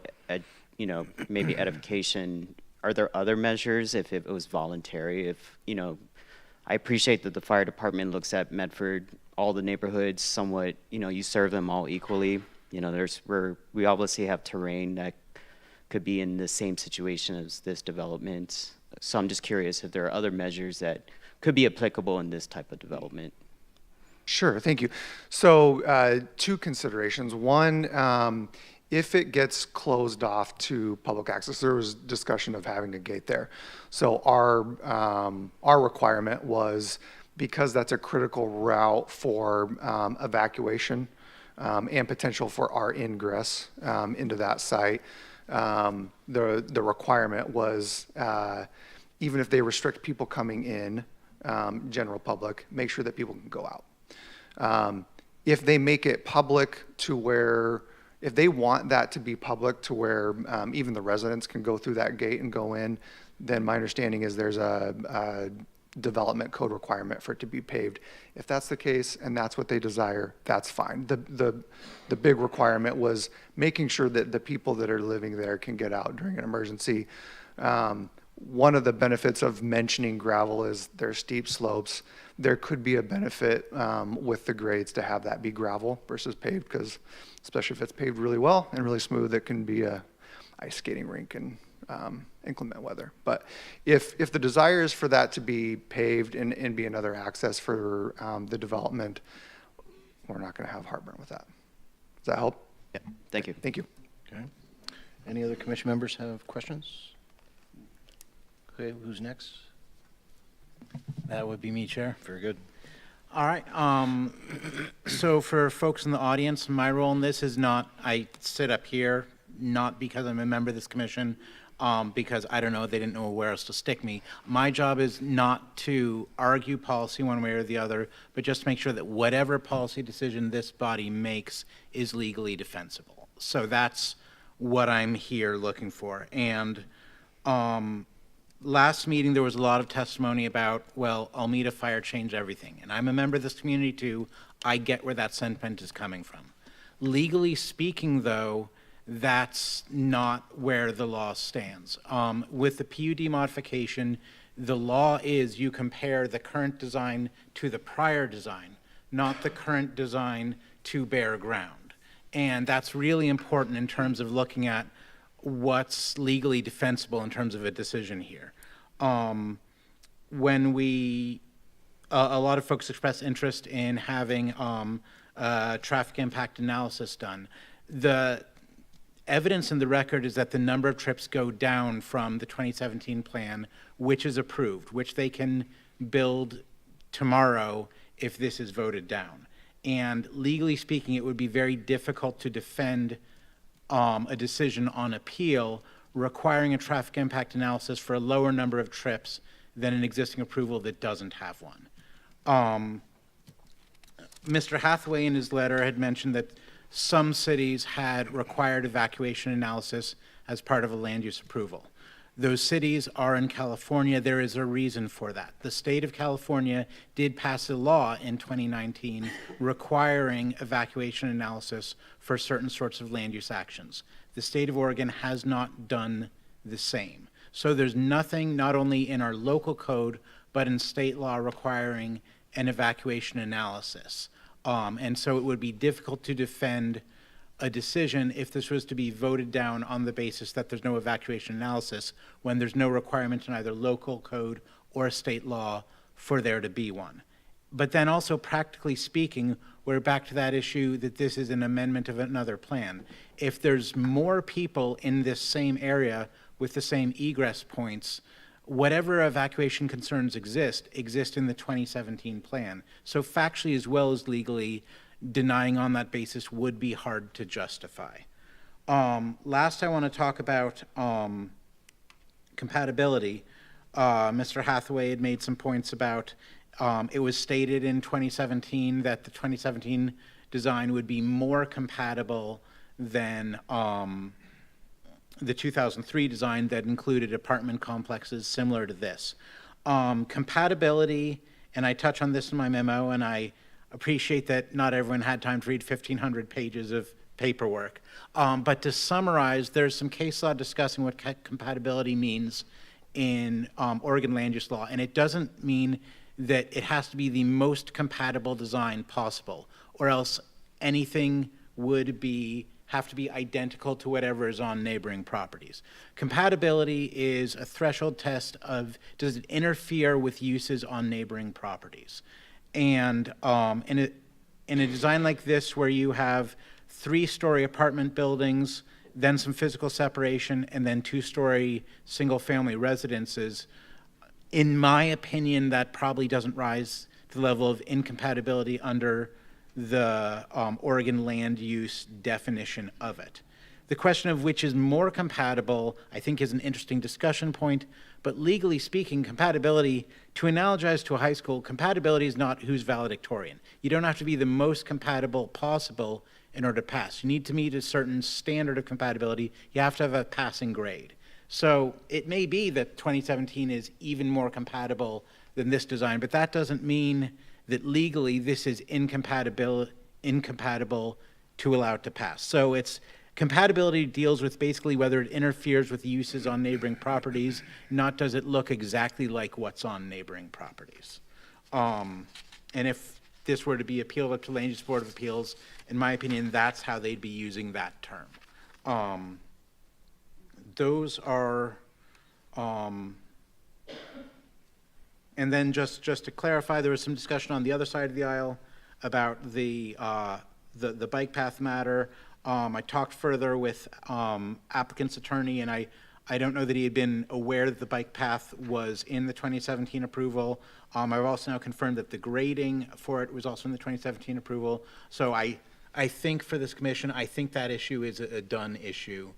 maybe edification, are there other measures if it was voluntary? If, I appreciate that the fire department looks at Medford, all the neighborhoods somewhat, you serve them all equally. We obviously have terrain that could be in the same situation as this development. So I'm just curious if there are other measures that could be applicable in this type of development. Sure, thank you. So 2 considerations. One, if it gets closed off to public access, there was discussion of having a gate there. So our requirement was, because that's a critical route for evacuation and potential for our ingress into that site, the requirement was, even if they restrict people coming in, general public, make sure that people can go out. If they make it public to where, if they want that to be public to where even the residents can go through that gate and go in, then my understanding is there's a development code requirement for it to be paved. If that's the case and that's what they desire, that's fine. The big requirement was making sure that the people that are living there can get out during an emergency. One of the benefits of mentioning gravel is there's steep slopes. There could be a benefit with the grades to have that be gravel versus paved, because especially if it's paved really well and really smooth, it can be a ice skating rink in inclement weather. But if the desire is for that to be paved and be another access for the development, we're not going to have heartburn with that. Does that help? Yeah, thank you. Thank you. Okay. Any other commission members have questions? Okay, who's next? That would be me, Chair. Very good. All right. So for folks in the audience, my role in this is not, I sit up here, not because I'm a member of this commission, because I don't know, they didn't know where else to stick me. My job is not to argue policy one way or the other, but just to make sure that whatever policy decision this body makes is legally defensible. So that's what I'm here looking for. And last meeting, there was a lot of testimony about, well, Almeda Fire changed everything. And I'm a member of this community too. I get where that sentiment is coming from. Legally speaking, though, that's not where the law stands. With the PUD modification, the law is you compare the current design to the prior design, not the current design to bare ground. And that's really important in terms of looking at what's legally defensible in terms of a decision here. When we, a lot of folks express interest in having traffic impact analysis done. The evidence in the record is that the number of trips go down from the 2017 plan, which is approved, which they can build tomorrow if this is voted down. And legally speaking, it would be very difficult to defend a decision on appeal requiring a traffic impact analysis for a lower number of trips than an existing approval that doesn't have one. Mr. Hathaway in his letter had mentioned that some cities had required evacuation analysis as part of a land use approval. Those cities are in California. There is a reason for that. The state of California did pass a law in 2019 requiring evacuation analysis for certain sorts of land use actions. The state of Oregon has not done the same. So there's nothing, not only in our local code, but in state law requiring an evacuation analysis. And so it would be difficult to defend a decision if this was to be voted down on the basis that there's no evacuation analysis when there's no requirement in either local code or state law for there to be one. But then also practically speaking, we're back to that issue that this is an amendment of another plan. If there's more people in this same area with the same egress points, whatever evacuation concerns exist in the 2017 plan. So factually as well as legally, denying on that basis would be hard to justify. Last, I want to talk about compatibility. Mr. Hathaway had made some points about it was stated in 2017 that the 2017 design would be more compatible than the 2003 design that included apartment complexes similar to this. Compatibility, and I touch on this in my memo, and I appreciate that not everyone had time to read 1,500 pages of paperwork. But to summarize, there's some case law discussing what compatibility means in Oregon land use law, and it doesn't mean that it has to be the most compatible design possible, or else anything would have to be identical to whatever is on neighboring properties. Compatibility is a threshold test of, does it interfere with uses on neighboring properties? And in a design like this, where you have 3-story apartment buildings, then some physical separation, and then 2-story single-family residences, in my opinion, that probably doesn't rise to the level of incompatibility under the Oregon land use definition of it. The question of which is more compatible, I think, is an interesting discussion point, but legally speaking, compatibility, to analogize to a high school, compatibility is not who's valedictorian. You don't have to be the most compatible possible in order to pass. You need to meet a certain standard of compatibility. You have to have a passing grade. So it may be that 2017 is even more compatible than this design, but that doesn't mean that legally this is incompatible to allow it to pass. So it's compatibility deals with basically whether it interferes with uses on neighboring properties, not does it look exactly like what's on neighboring properties. And if this were to be appealed up to Land Use Board of Appeals, in my opinion, that's how they'd be using that term. Those are, and then just to clarify, there was some discussion on the other side of the aisle about the bike path matter. I talked further with applicant's attorney, and I don't know that he had been aware that the bike path was in the 2017 approval. I've also now confirmed that the grading for it was also in the 2017 approval. So I think for this commission, I think that issue is a done issue,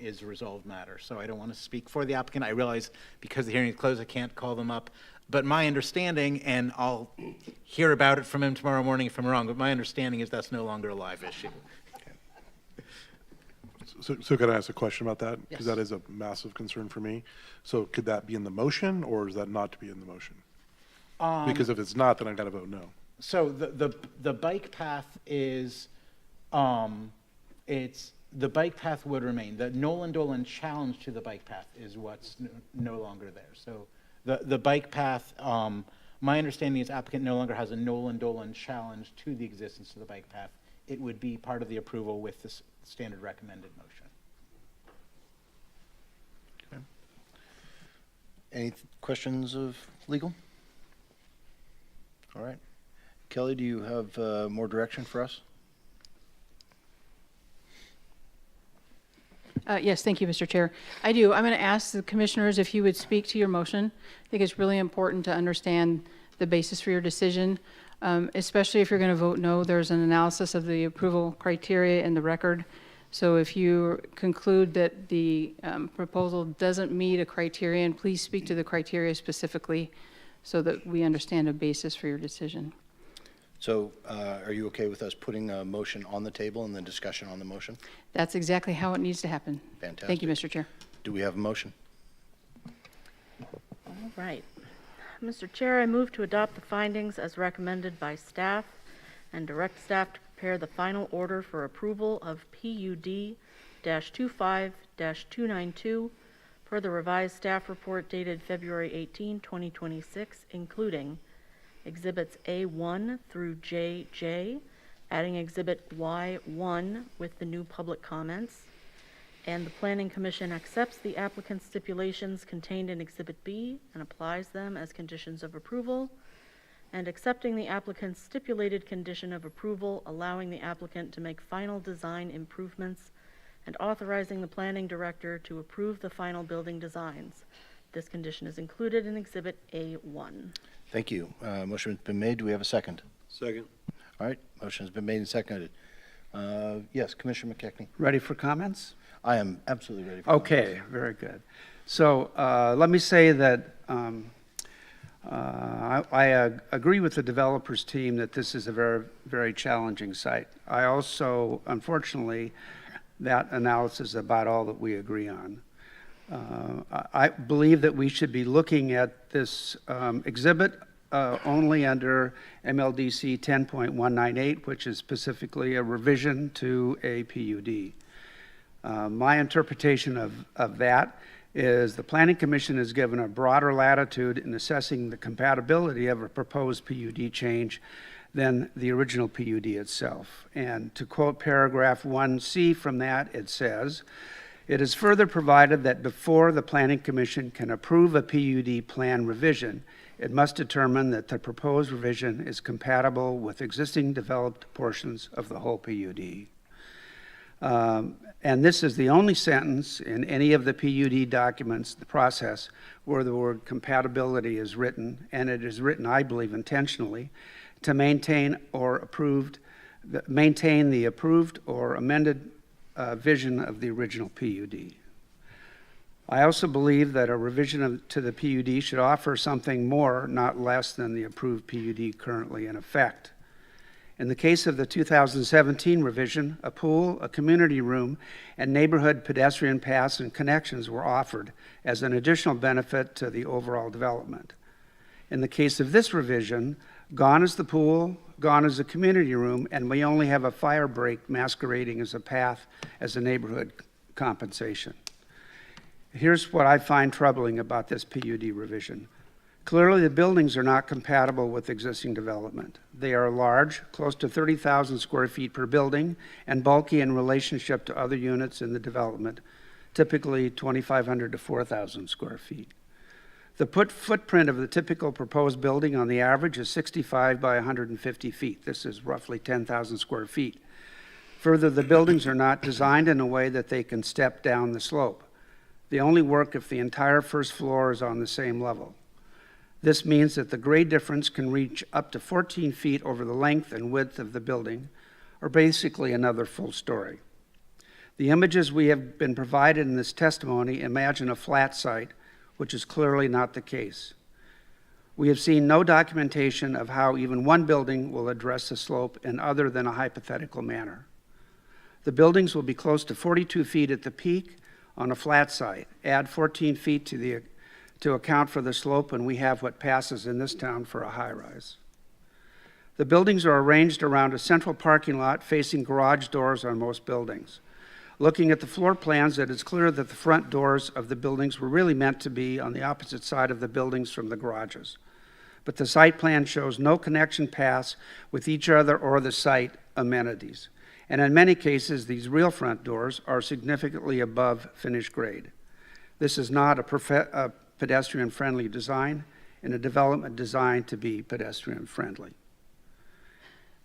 is a resolved matter. So I don't want to speak for the applicant. I realize because the hearing is closed, I can't call them up. But my understanding, and I'll hear about it from him tomorrow morning if I'm wrong, but my understanding is that's no longer a live issue. So could I ask a question about that? Because Yes. that is a massive concern for me. So could that be in the motion, or is that not to be in the motion? Because if it's not, then I got to vote no. So the bike path is, the bike path would remain. The Nolan Dolan challenge to the bike path is what's no longer there. So the bike path, my understanding is applicant no longer has a Nolan Dolan challenge to the existence of the bike path. It would be part of the approval with the standard recommended motion. Okay. Any questions of legal? All right. Kelly, do you have more direction for us? Yes, thank you, Mr. Chair. I do. I'm going to ask the commissioners if you would speak to your motion. I think it's really important to understand the basis for your decision, especially if you're going to vote no. There's an analysis of the approval criteria in the record. So if you conclude that the proposal doesn't meet a criterion, please speak to the criteria specifically so that we understand a basis for your decision. So are you okay with us putting a motion on the table and then discussion on the motion? That's exactly how it needs to happen. Fantastic. Thank you, Mr. Chair. Do we have a motion? All right. Mr. Chair, I move to adopt the findings as recommended by staff and direct staff to prepare the final order for approval of PUD-25-292 per the revised staff report dated February 18, 2026, including Exhibits A1 through JJ, adding Exhibit Y1 with the new public comments, and the Planning Commission accepts the applicant's stipulations contained in Exhibit B and applies them as conditions of approval, and accepting the applicant's stipulated condition of approval, allowing the applicant to make final design improvements, and authorizing the planning director to approve the final building designs. This condition is included in Exhibit A1. Thank you. Motion has been made. Do we have a second? Second. All right. Motion has been made and seconded. Yes, Commissioner McKechnie. Ready for comments? I am absolutely ready for Okay, very good. So let me say that I agree with the developers team that this is a very, very challenging site. I also, unfortunately, that analysis is about all that we agree on. I believe that we should be looking at this exhibit only under MLDC 10.198, which is specifically a revision to a PUD. My interpretation of that is the Planning Commission is given a broader latitude in assessing the compatibility of a proposed PUD change than the original PUD itself. And to quote paragraph 1C from that, it says, "It is further provided that before the Planning Commission can approve a PUD plan revision, it must determine that the proposed revision is compatible with existing developed portions of the whole PUD." And this is the only sentence in any of the PUD documents, the process, where the word compatibility is written, and it is written, I believe, intentionally, to maintain the approved or amended vision of the original PUD. I also believe that a revision to the PUD should offer something more, not less, than the approved PUD currently in effect. In the case of the 2017 revision, a pool, a community room, and neighborhood pedestrian paths and connections were offered as an additional benefit to the overall development. In the case of this revision, gone is the pool, gone is the community room, and we only have a fire break masquerading as a path as a neighborhood compensation. Here's what I find troubling about this PUD revision. Clearly, the buildings are not compatible with existing development. They are large, close to 30,000 square feet per building, and bulky in relationship to other units in the development, typically 2,500 to 4,000 square feet. The footprint of the typical proposed building on the average is 65 by 150 feet. This is roughly 10,000 square feet. Further, the buildings are not designed in a way that they can step down the slope. They only work if the entire first floor is on the same level. This means that the grade difference can reach up to 14 feet over the length and width of the building, or basically another full story. The images we have been provided in this testimony imagine a flat site, which is clearly not the case. We have seen no documentation of how even one building will address the slope in other than a hypothetical manner. The buildings will be close to 42 feet at the peak on a flat site. Add 14 feet to account for the slope, and we have what passes in this town for a high-rise. The buildings are arranged around a central parking lot facing garage doors on most buildings. Looking at the floor plans, it is clear that the front doors of the buildings were really meant to be on the opposite side of the buildings from the garages. But the site plan shows no connection paths with each other or the site amenities. And in many cases, these real front doors are significantly above finished grade. This is not a pedestrian-friendly design and a development designed to be pedestrian-friendly.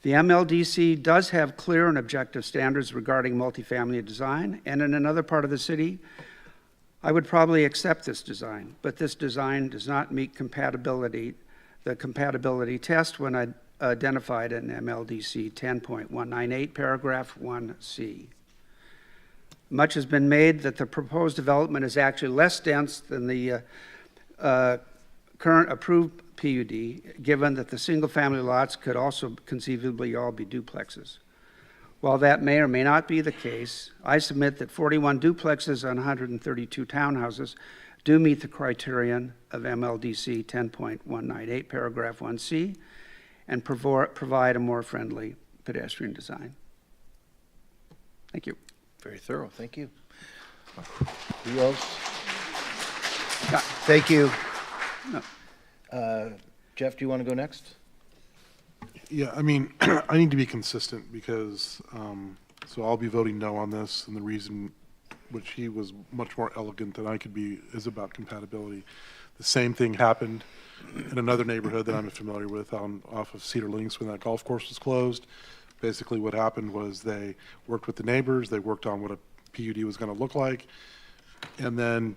The MLDC does have clear and objective standards regarding multifamily design, and in another part of the city, I would probably accept this design, but this design does not meet the compatibility test when identified in MLDC 10.198, paragraph 1C. Much has been made that the proposed development is actually less dense than the current approved PUD, given that the single-family lots could also conceivably all be duplexes. While that may or may not be the case, I submit that 41 duplexes on 132 townhouses do meet the criterion of MLDC 10.198, paragraph 1C, and provide a more friendly pedestrian design. Thank you. Very thorough, thank you. Who else? Thank you. No. Jeff, do you want to go next? Yeah, I mean, I need to be consistent because, so I'll be voting no on this, and the reason, which he was much more elegant than I could be, is about compatibility. The same thing happened in another neighborhood that I'm familiar with off of Cedar Links when that golf course was closed. Basically what happened was they worked with the neighbors, they worked on what a PUD was going to look like, and then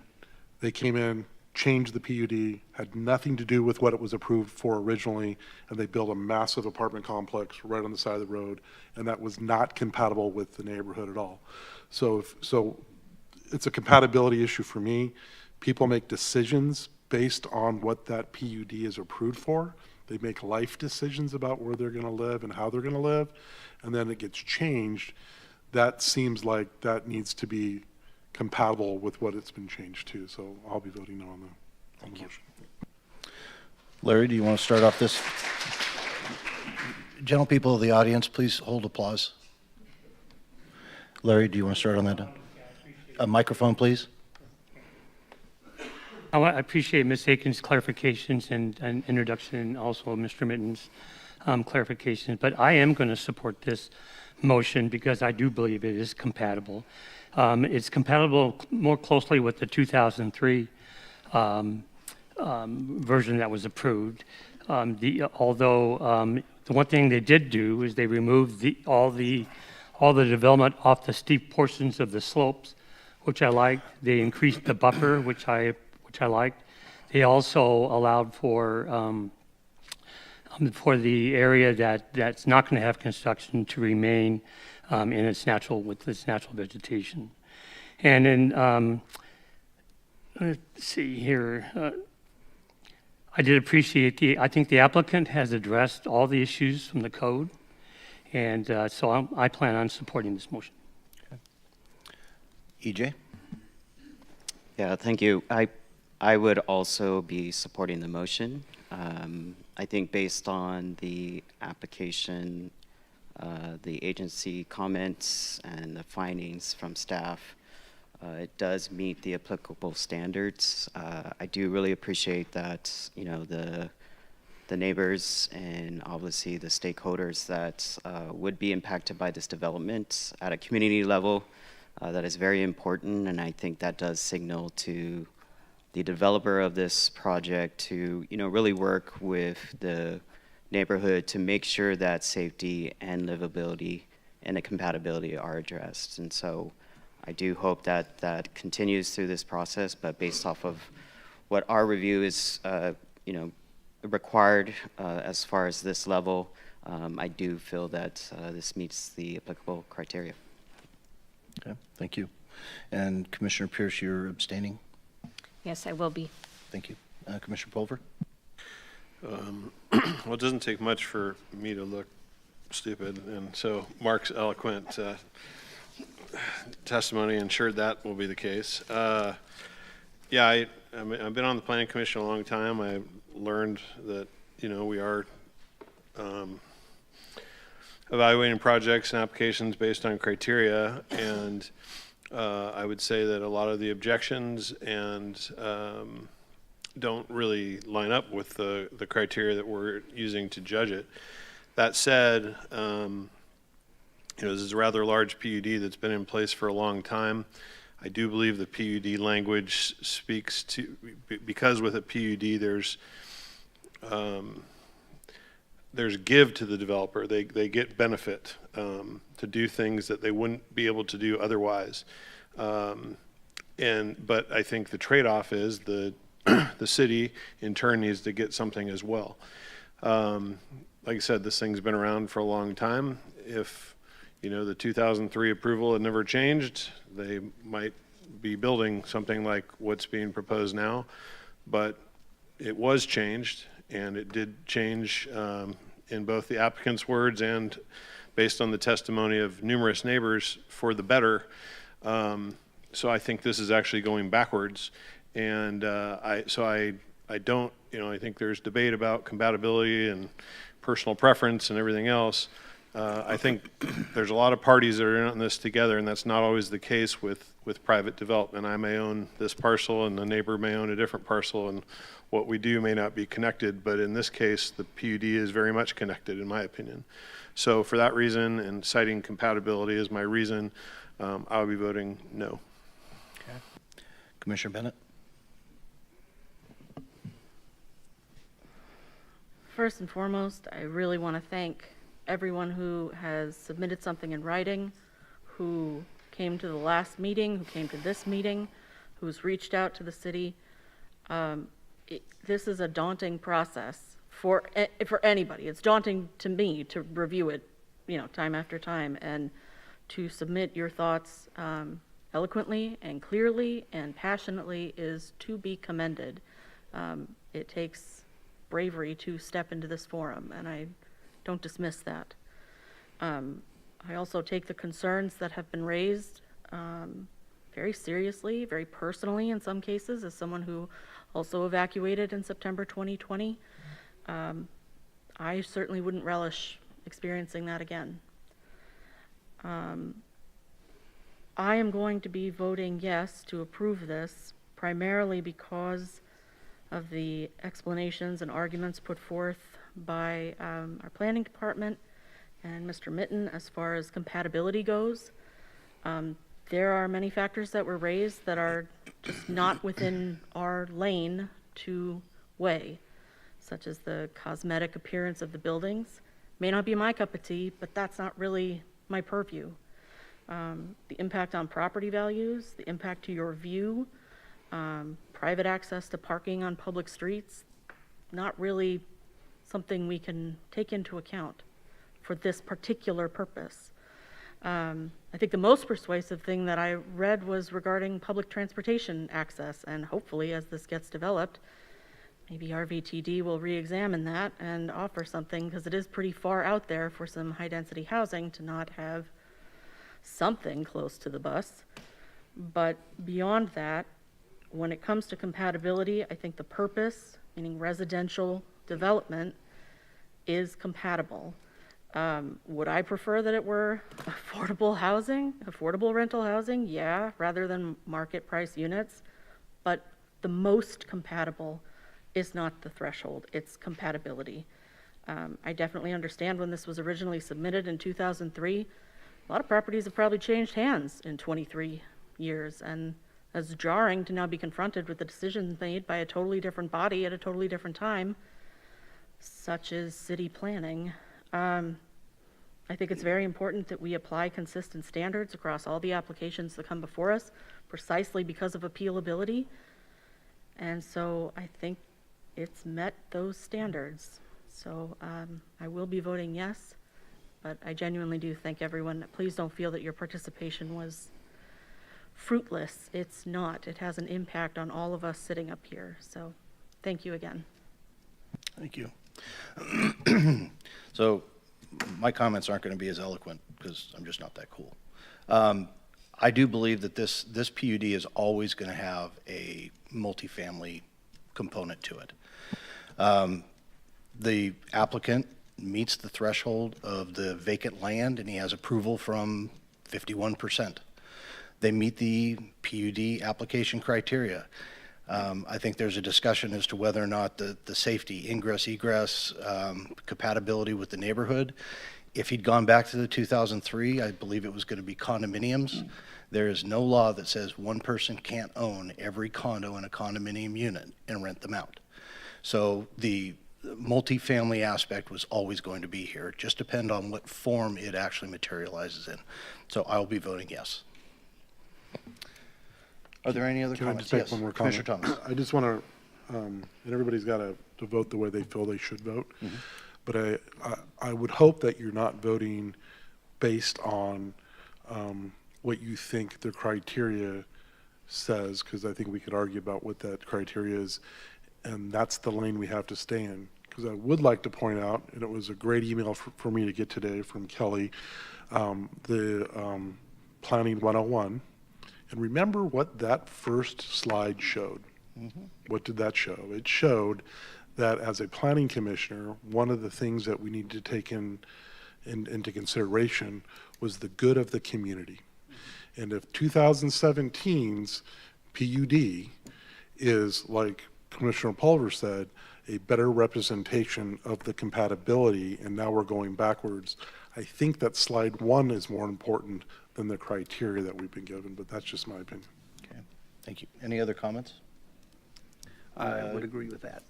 they came in, changed the PUD, had nothing to do with what it was approved for originally, and they built a massive apartment complex right on the side of the road, and that was not compatible with the neighborhood at all. So it's a compatibility issue for me. People make decisions based on what that PUD is approved for. They make life decisions about where they're going to live and how they're going to live, and then it gets changed. That seems like that needs to be compatible with what it's been changed to, so I'll be voting no on the motion. Larry, do you want to start off this? Gentle people of the audience, please hold applause. Larry, do you want to start on that? A microphone, please. I appreciate Ms. Aiken's clarifications and introduction, and also Mr. Mitten's clarifications, but I am going to support this motion because I do believe it is compatible. It's compatible more closely with the 2003 version that was approved. Although the one thing they did do is they removed all the development off the steep portions of the slopes, which I liked. They increased the buffer, which I liked. They also allowed for the area that's not going to have construction to remain in its natural vegetation. And then let's see here. I did appreciate I think the applicant has addressed all the issues from the code, and so I plan on supporting this motion. Okay. EJ? Yeah, thank you. I would also be supporting the motion. I think based on the application, the agency comments and the findings from staff, it does meet the applicable standards. I do really appreciate that, you know, the neighbors and obviously the stakeholders that would be impacted by this development at a community level. That is very important, and I think that does signal to the developer of this project to, you know, really work with the neighborhood to make sure that safety and livability and the compatibility are addressed. And so I do hope that that continues through this process, but based off of what our review is, you know, required as far as this level, I do feel that this meets the applicable criteria. Okay, thank you. And Commissioner Pierce, you're abstaining? Yes, I will be. Thank you. Commissioner Pulver? Well, it doesn't take much for me to look stupid, and so Mark's eloquent testimony ensured that will be the case. Yeah, I've been on the Planning Commission a long time. I learned that, you know, we are evaluating projects and applications based on criteria, and I would say that a lot of the objections and don't really line up with the criteria that we're using to judge it. That said, you know, this is a rather large PUD that's been in place for a long time. I do believe the PUD language speaks to, because with a PUD there's give to the developer. They get benefit to do things that they wouldn't be able to do otherwise. But I think the trade-off is the city in turn needs to get something as well. Like I said, this thing's been around for a long time. If, you know, the 2003 approval had never changed, they might be building something like what's being proposed now. But it was changed, and it did change in both the applicant's words and based on the testimony of numerous neighbors for the better. So I think this is actually going backwards. And I don't, you know, I think there's debate about compatibility and personal preference and everything else. I think there's a lot of parties that are in on this together, and that's not always the case with private development. I may own this parcel and the neighbor may own a different parcel, and what we do may not be connected, but in this case, the PUD is very much connected, in my opinion. So for that reason, and citing compatibility as my reason, I'll be voting no. Okay. Commissioner Bennett? First and foremost, I really want to thank everyone who has submitted something in writing, who came to the last meeting, who came to this meeting, who's reached out to the city. This is a daunting process for anybody. It's daunting to me to review it, you know, time after time, and to submit your thoughts eloquently and clearly and passionately is to be commended. It takes bravery to step into this forum, and I don't dismiss that. I also take the concerns that have been raised very seriously, very personally in some cases, as someone who also evacuated in September 2020. I certainly wouldn't relish experiencing that again. I am going to be voting yes to approve this, primarily because of the explanations and arguments put forth by our planning department and Mr. Mitten as far as compatibility goes. There are many factors that were raised that are just not within our lane to weigh, such as the cosmetic appearance of the buildings. May not be my cup of tea, but that's not really my purview. The impact on property values, the impact to your view, private access to parking on public streets, not really something we can take into account for this particular purpose. I think the most persuasive thing that I read was regarding public transportation access, and hopefully as this gets developed, maybe RVTD will re-examine that and offer something, because it is pretty far out there for some high-density housing to not have something close to the bus. But beyond that, when it comes to compatibility, I think the purpose, meaning residential development is compatible. Would I prefer that it were affordable housing, affordable rental housing? Yeah, rather than market price units. But the most compatible is not the threshold, it's compatibility. I definitely understand when this was originally submitted in 2003, a lot of properties have probably changed hands in 23 years, and it's jarring to now be confronted with the decisions made by a totally different body at a totally different time, such as city planning. I think it's very important that we apply consistent standards across all the applications that come before us, precisely because of appealability. And so I think it's met those standards. So I will be voting yes, but I genuinely do thank everyone. Please don't feel that your participation was fruitless. It's not. It has an impact on all of us sitting up here. So thank you again. Thank you. So my comments aren't going to be as eloquent because I'm just not that cool. I do believe that this PUD is always going to have a multifamily component to it. The applicant meets the threshold of the vacant land, and he has approval from 51%. They meet the PUD application criteria. I think there's a discussion as to whether or not the safety, ingress, egress, compatibility with the neighborhood. If he'd gone back to the 2003, I believe it was going to be condominiums. There is no law that says one person can't own every condo in a condominium unit and rent them out. So the multifamily aspect was always going to be here. It just depends on what form it actually materializes in. So I'll be voting yes. Are there any other Can I comments? just make Yes, one more Commissioner comment? Thomas. I just want to, and everybody's got to vote the way they feel they should vote. But I would hope that you're not voting based on what you think the criteria says, because I think we could argue about what that criteria is, and that's the lane we have to stay in. Because I would like to point out, and it was a great email for me to get today from Kelly, the Planning 101. And remember what that first slide showed. What did that show? It showed that as a planning commissioner, one of the things that we need to take into consideration was the good of the community. And if 2017's PUD is, like Commissioner Pulver said, a better representation of the compatibility, and now we're going backwards, I think that slide 1 is more important than the criteria that we've been given, but that's just my opinion. Okay, thank you. Any other comments? I would agree with that.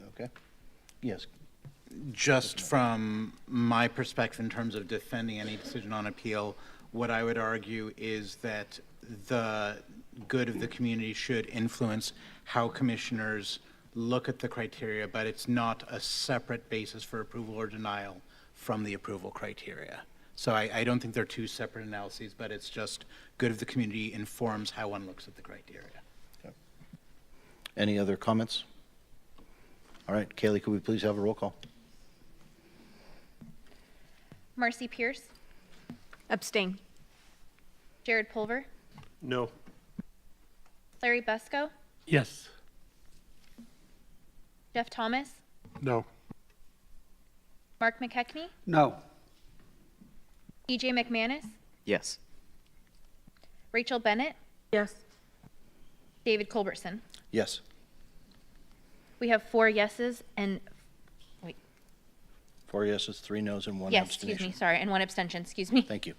Okay. Yes. Just from my perspective in terms of defending any decision on appeal, what I would argue is that the good of the community should influence how commissioners look at the criteria, but it's not a separate basis for approval or denial from the approval criteria. So I don't think they're two separate analyses, but it's just good of the community informs how one looks at the criteria. Okay. Any other comments? All right, Kaylee, could we please have a roll call? Marcy Pierce, Abstain. Jared Pulver, No. Larry Busco, Yes. Jeff Thomas, No. Mark McKechnie, No. EJ McManus, Yes. Rachel Bennett, Yes. David Culbertson. Yes. We have 4 yeses and, wait, 4 yeses, 3 noes, and 1 yes, abstention. excuse me, sorry, and 1 abstention, excuse me. Thank you.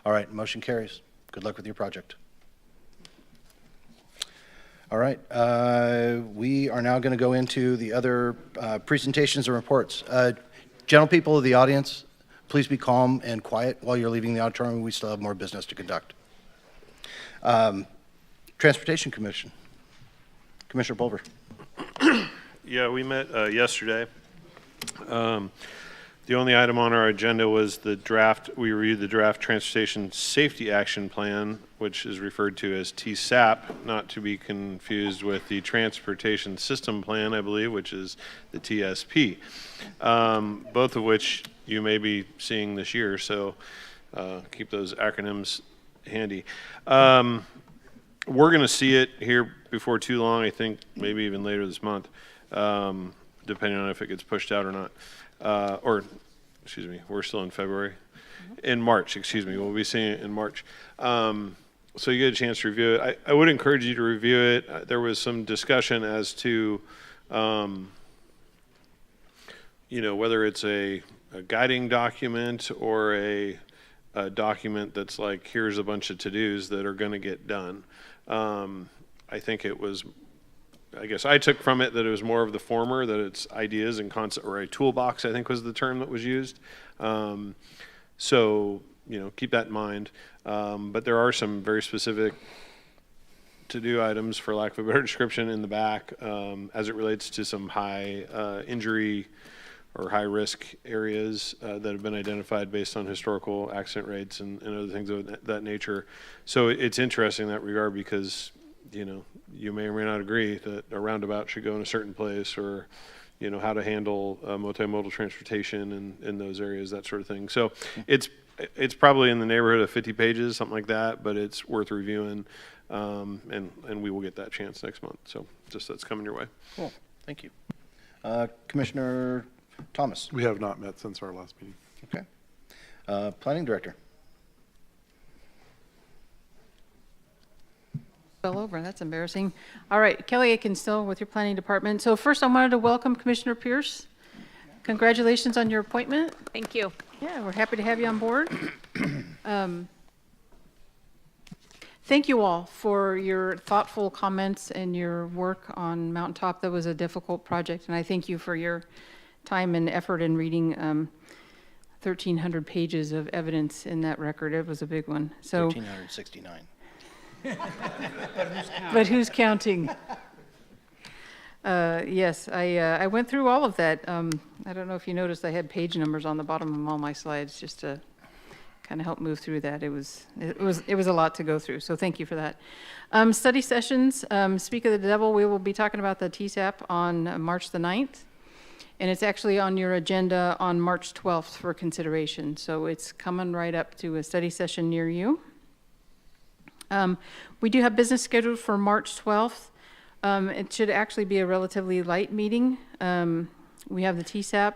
All right, motion carries. Good luck with your project. All right, we are now going to go into the other presentations and reports. Gentle people of the audience, please be calm and quiet while you're leaving the auditorium. We still have more business to conduct. Transportation Commission. Commissioner Pulver. Yeah, we met yesterday. The only item on our agenda was the draft, we reviewed the draft Transportation Safety Action Plan, which is referred to as TSAP, not to be confused with the Transportation System Plan, I believe, which is the TSP, both of which you may be seeing this year, so keep those acronyms handy. We're going to see it here before too long, I think maybe even later this month. depending on if it gets pushed out or not. Excuse me, we're still in February. In March, excuse me, we'll be seeing it in March. So you get a chance to review it. I would encourage you to review it. There was some discussion as to, whether it's a guiding document or a document that's like, here's a bunch of to-dos that are going to get done. I think it was, I guess I took from it that it was more of the former, that it's ideas and concept, or a toolbox, I think was the term that was used. So, keep that in mind. But there are some very specific to-do items, for lack of a better description, in the back as it relates to some high injury or high-risk areas that have been identified based on historical accident rates and other things of that nature. So it's interesting in that regard because, you may or may not agree that a roundabout should go in a certain place, or, how to handle multimodal transportation in those areas, that sort of thing. So it's probably in the neighborhood of 50 pages, something like that, but it's worth reviewing, and we will get that chance next month. So just that's coming your way. Cool. Thank you. Commissioner Thomas. We have not met since our last meeting. Okay. Planning Director. Fell over, that's embarrassing. All right, Kelly Aiken still with your planning department. So first I wanted to welcome Commissioner Pierce. Congratulations on your appointment. Thank you. Yeah, we're happy to have you on board. Thank you all for your thoughtful comments and your work on Mountaintop. That was a difficult project, and I thank you for your time and effort in reading 1,300 pages of evidence in that record. It was a big one. So 1,369. But who's counting? Yes, I went through all of that. I don't know if you noticed, I had page numbers on the bottom of all my slides just to kind of help move through that. It was a lot to go through. So thank you for that. Study sessions. Speak of the devil. We will be talking about the TSAP on March the 9th, and it's actually on your agenda on March 12th for consideration. So it's coming right up to a study session near you. We do have business scheduled for March 12th. It should actually be a relatively light meeting. We have the TSAP,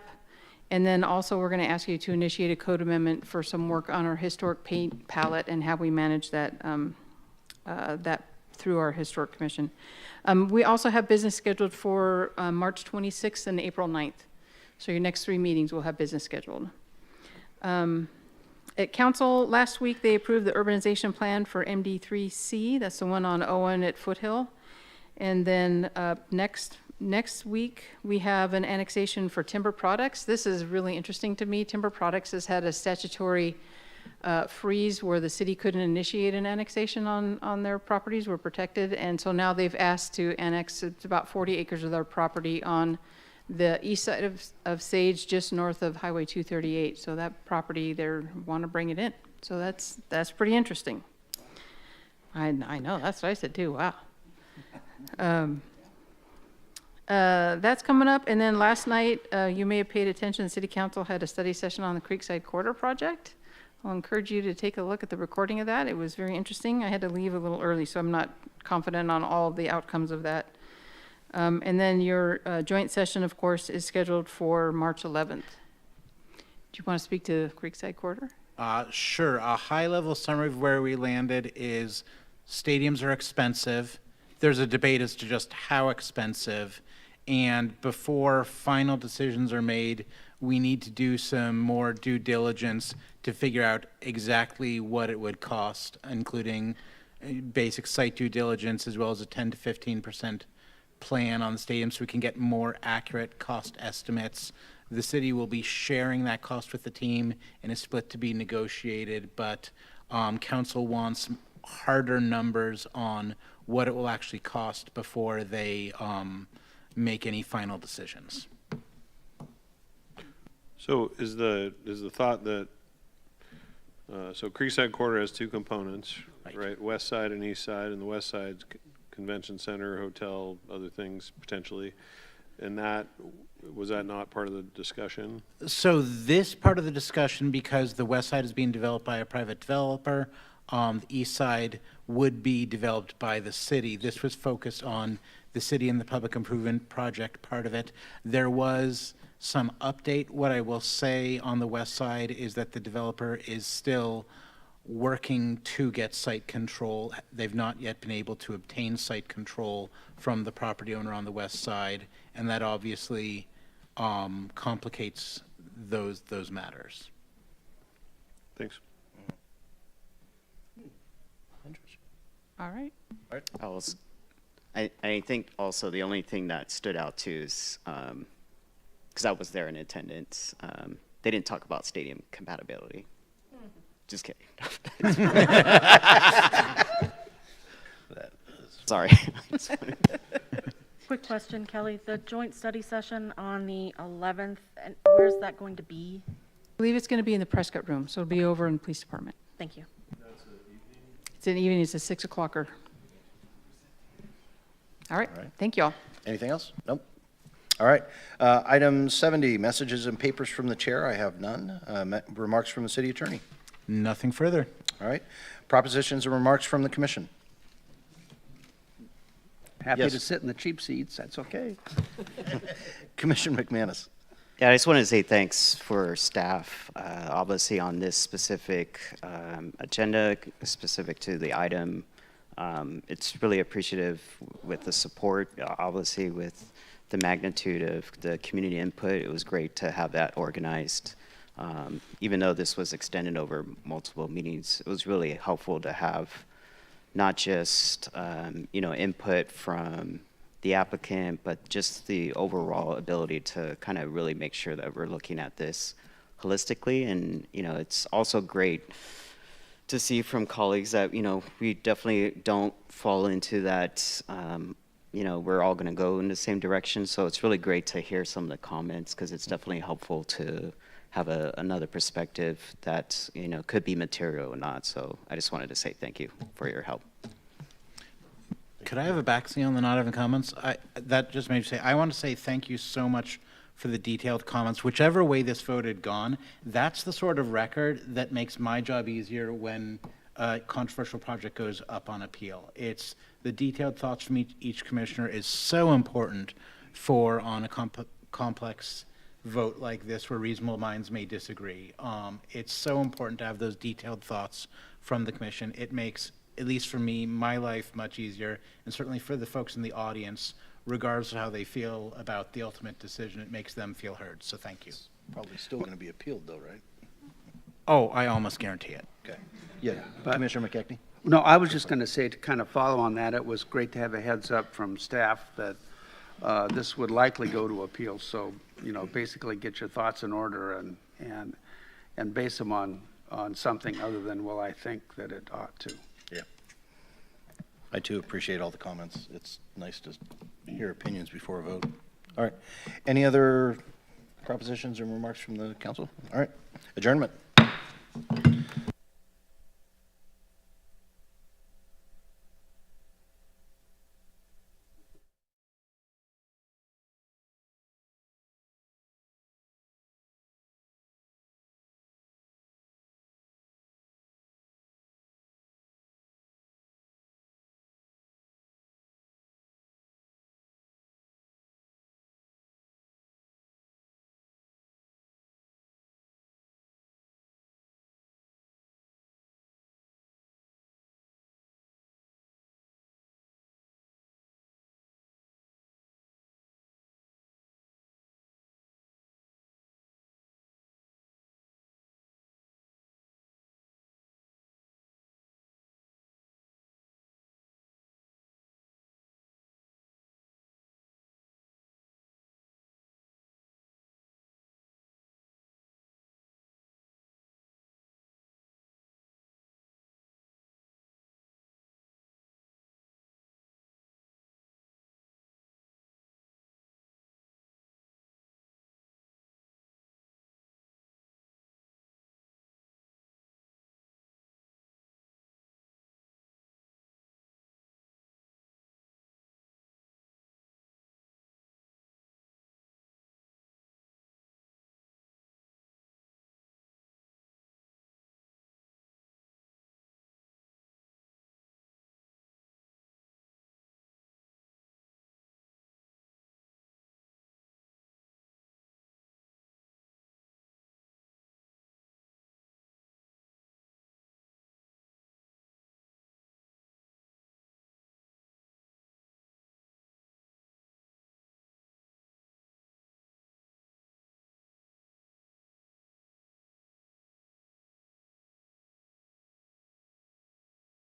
and then also we're going to ask you to initiate a code amendment for some work on our historic paint palette and how we manage that, that through our historic commission. We also have business scheduled for March 26th and April 9th. So your next 3 meetings will have business scheduled. At council last week, they approved the urbanization plan for MD3C. That's the one on Owen at Foothill. And then next week, we have an annexation for Timber Products. This is really interesting to me. Timber Products has had a statutory freeze where the city couldn't initiate an annexation on their properties, were protected. And so now they've asked to annex, it's about 40 acres of their property on the east side of Sage, just north of Highway 238. So that property, they want to bring it in. So that's pretty interesting. I know, that's what I said too, wow. That's coming up. And then last night, you may have paid attention, the City Council had a study session on the Creekside Corridor project. I'll encourage you to take a look at the recording of that. It was very interesting. I had to leave a little early, so I'm not confident on all of the outcomes of that. And then your joint session, of course, is scheduled for March 11th. Do you want to speak to Creekside Corridor? Sure. A high-level summary of where we landed is stadiums are expensive. There's a debate as to just how expensive. And before final decisions are made, we need to do some more due diligence to figure out exactly what it would cost, including basic site due diligence as well as a 10 to 15% plan on the stadium so we can get more accurate cost estimates. The city will be sharing that cost with the team in a split to be negotiated, but council wants harder numbers on what it will actually cost before they make any final decisions. So is the thought that so Creekside Corridor has 2 components, right? West side and east side, and the west side's convention center, hotel, other things potentially. And was that not part of the discussion? So this part of the discussion, because the west side is being developed by a private developer, the east side would be developed by the city. This was focused on the city and the public improvement project part of it. There was some update. What I will say on the west side is that the developer is still working to get site control. They've not yet been able to obtain site control from the property owner on the west side, and that obviously complicates those matters. Thanks. All right. I think also the only thing that stood out too is, because I was there in attendance, they didn't talk about stadium compatibility. Just kidding. Sorry. Quick question, Kelly. The joint study session on the 11th, and where's that going to be? I believe it's going to be in the Prescott room, so it'll be over in the police department. Thank you. It's an evening, it's a 6 o'clocker. All right, thank you all. Anything else? Nope. All right. Item 70, messages and papers from the chair. I have none. Remarks from the city attorney. Nothing further. All right. Propositions and remarks from the commission. Happy Yes. to sit in the cheap seats, that's okay. Commissioner McManus. Yeah, I just wanted to say thanks for staff, obviously on this specific agenda, specific to the item. It's really appreciative with the support, obviously with the magnitude of the community input. It was great to have that organized. Even though this was extended over multiple meetings, it was really helpful to have not just input from the applicant, but just the overall ability to kind of really make sure that we're looking at this holistically. And it's also great to see from colleagues that we definitely don't fall into that. We're all going to go in the same direction. So it's really great to hear some of the comments, because it's definitely helpful to have another perspective that could be material or not. So I just wanted to say thank you for your help. Could I have a backseat on the not having comments? That just made me say, I want to say thank you so much for the detailed comments. Whichever way this vote had gone, that's the sort of record that makes my job easier when a controversial project goes up on appeal. It's the detailed thoughts from each commissioner is so important for on a complex vote like this where reasonable minds may disagree. It's so important to have those detailed thoughts from the commission. It makes, at least for me, my life much easier, and certainly for the folks in the audience, regardless of how they feel about the ultimate decision, it makes them feel heard. So thank you. Probably still going to be appealed though, right? Oh, I almost guarantee it. Okay. Yeah. Commissioner McKechnie? No, I was just going to say, to kind of follow on that, it was great to have a heads up from staff that this would likely go to appeal. So, basically get your thoughts in order and base them on something other than, well, I think that it ought to. Yeah. I too appreciate all the comments. It's nice to hear opinions before a vote. All right. Any other propositions or remarks from the council? All right. Adjournment.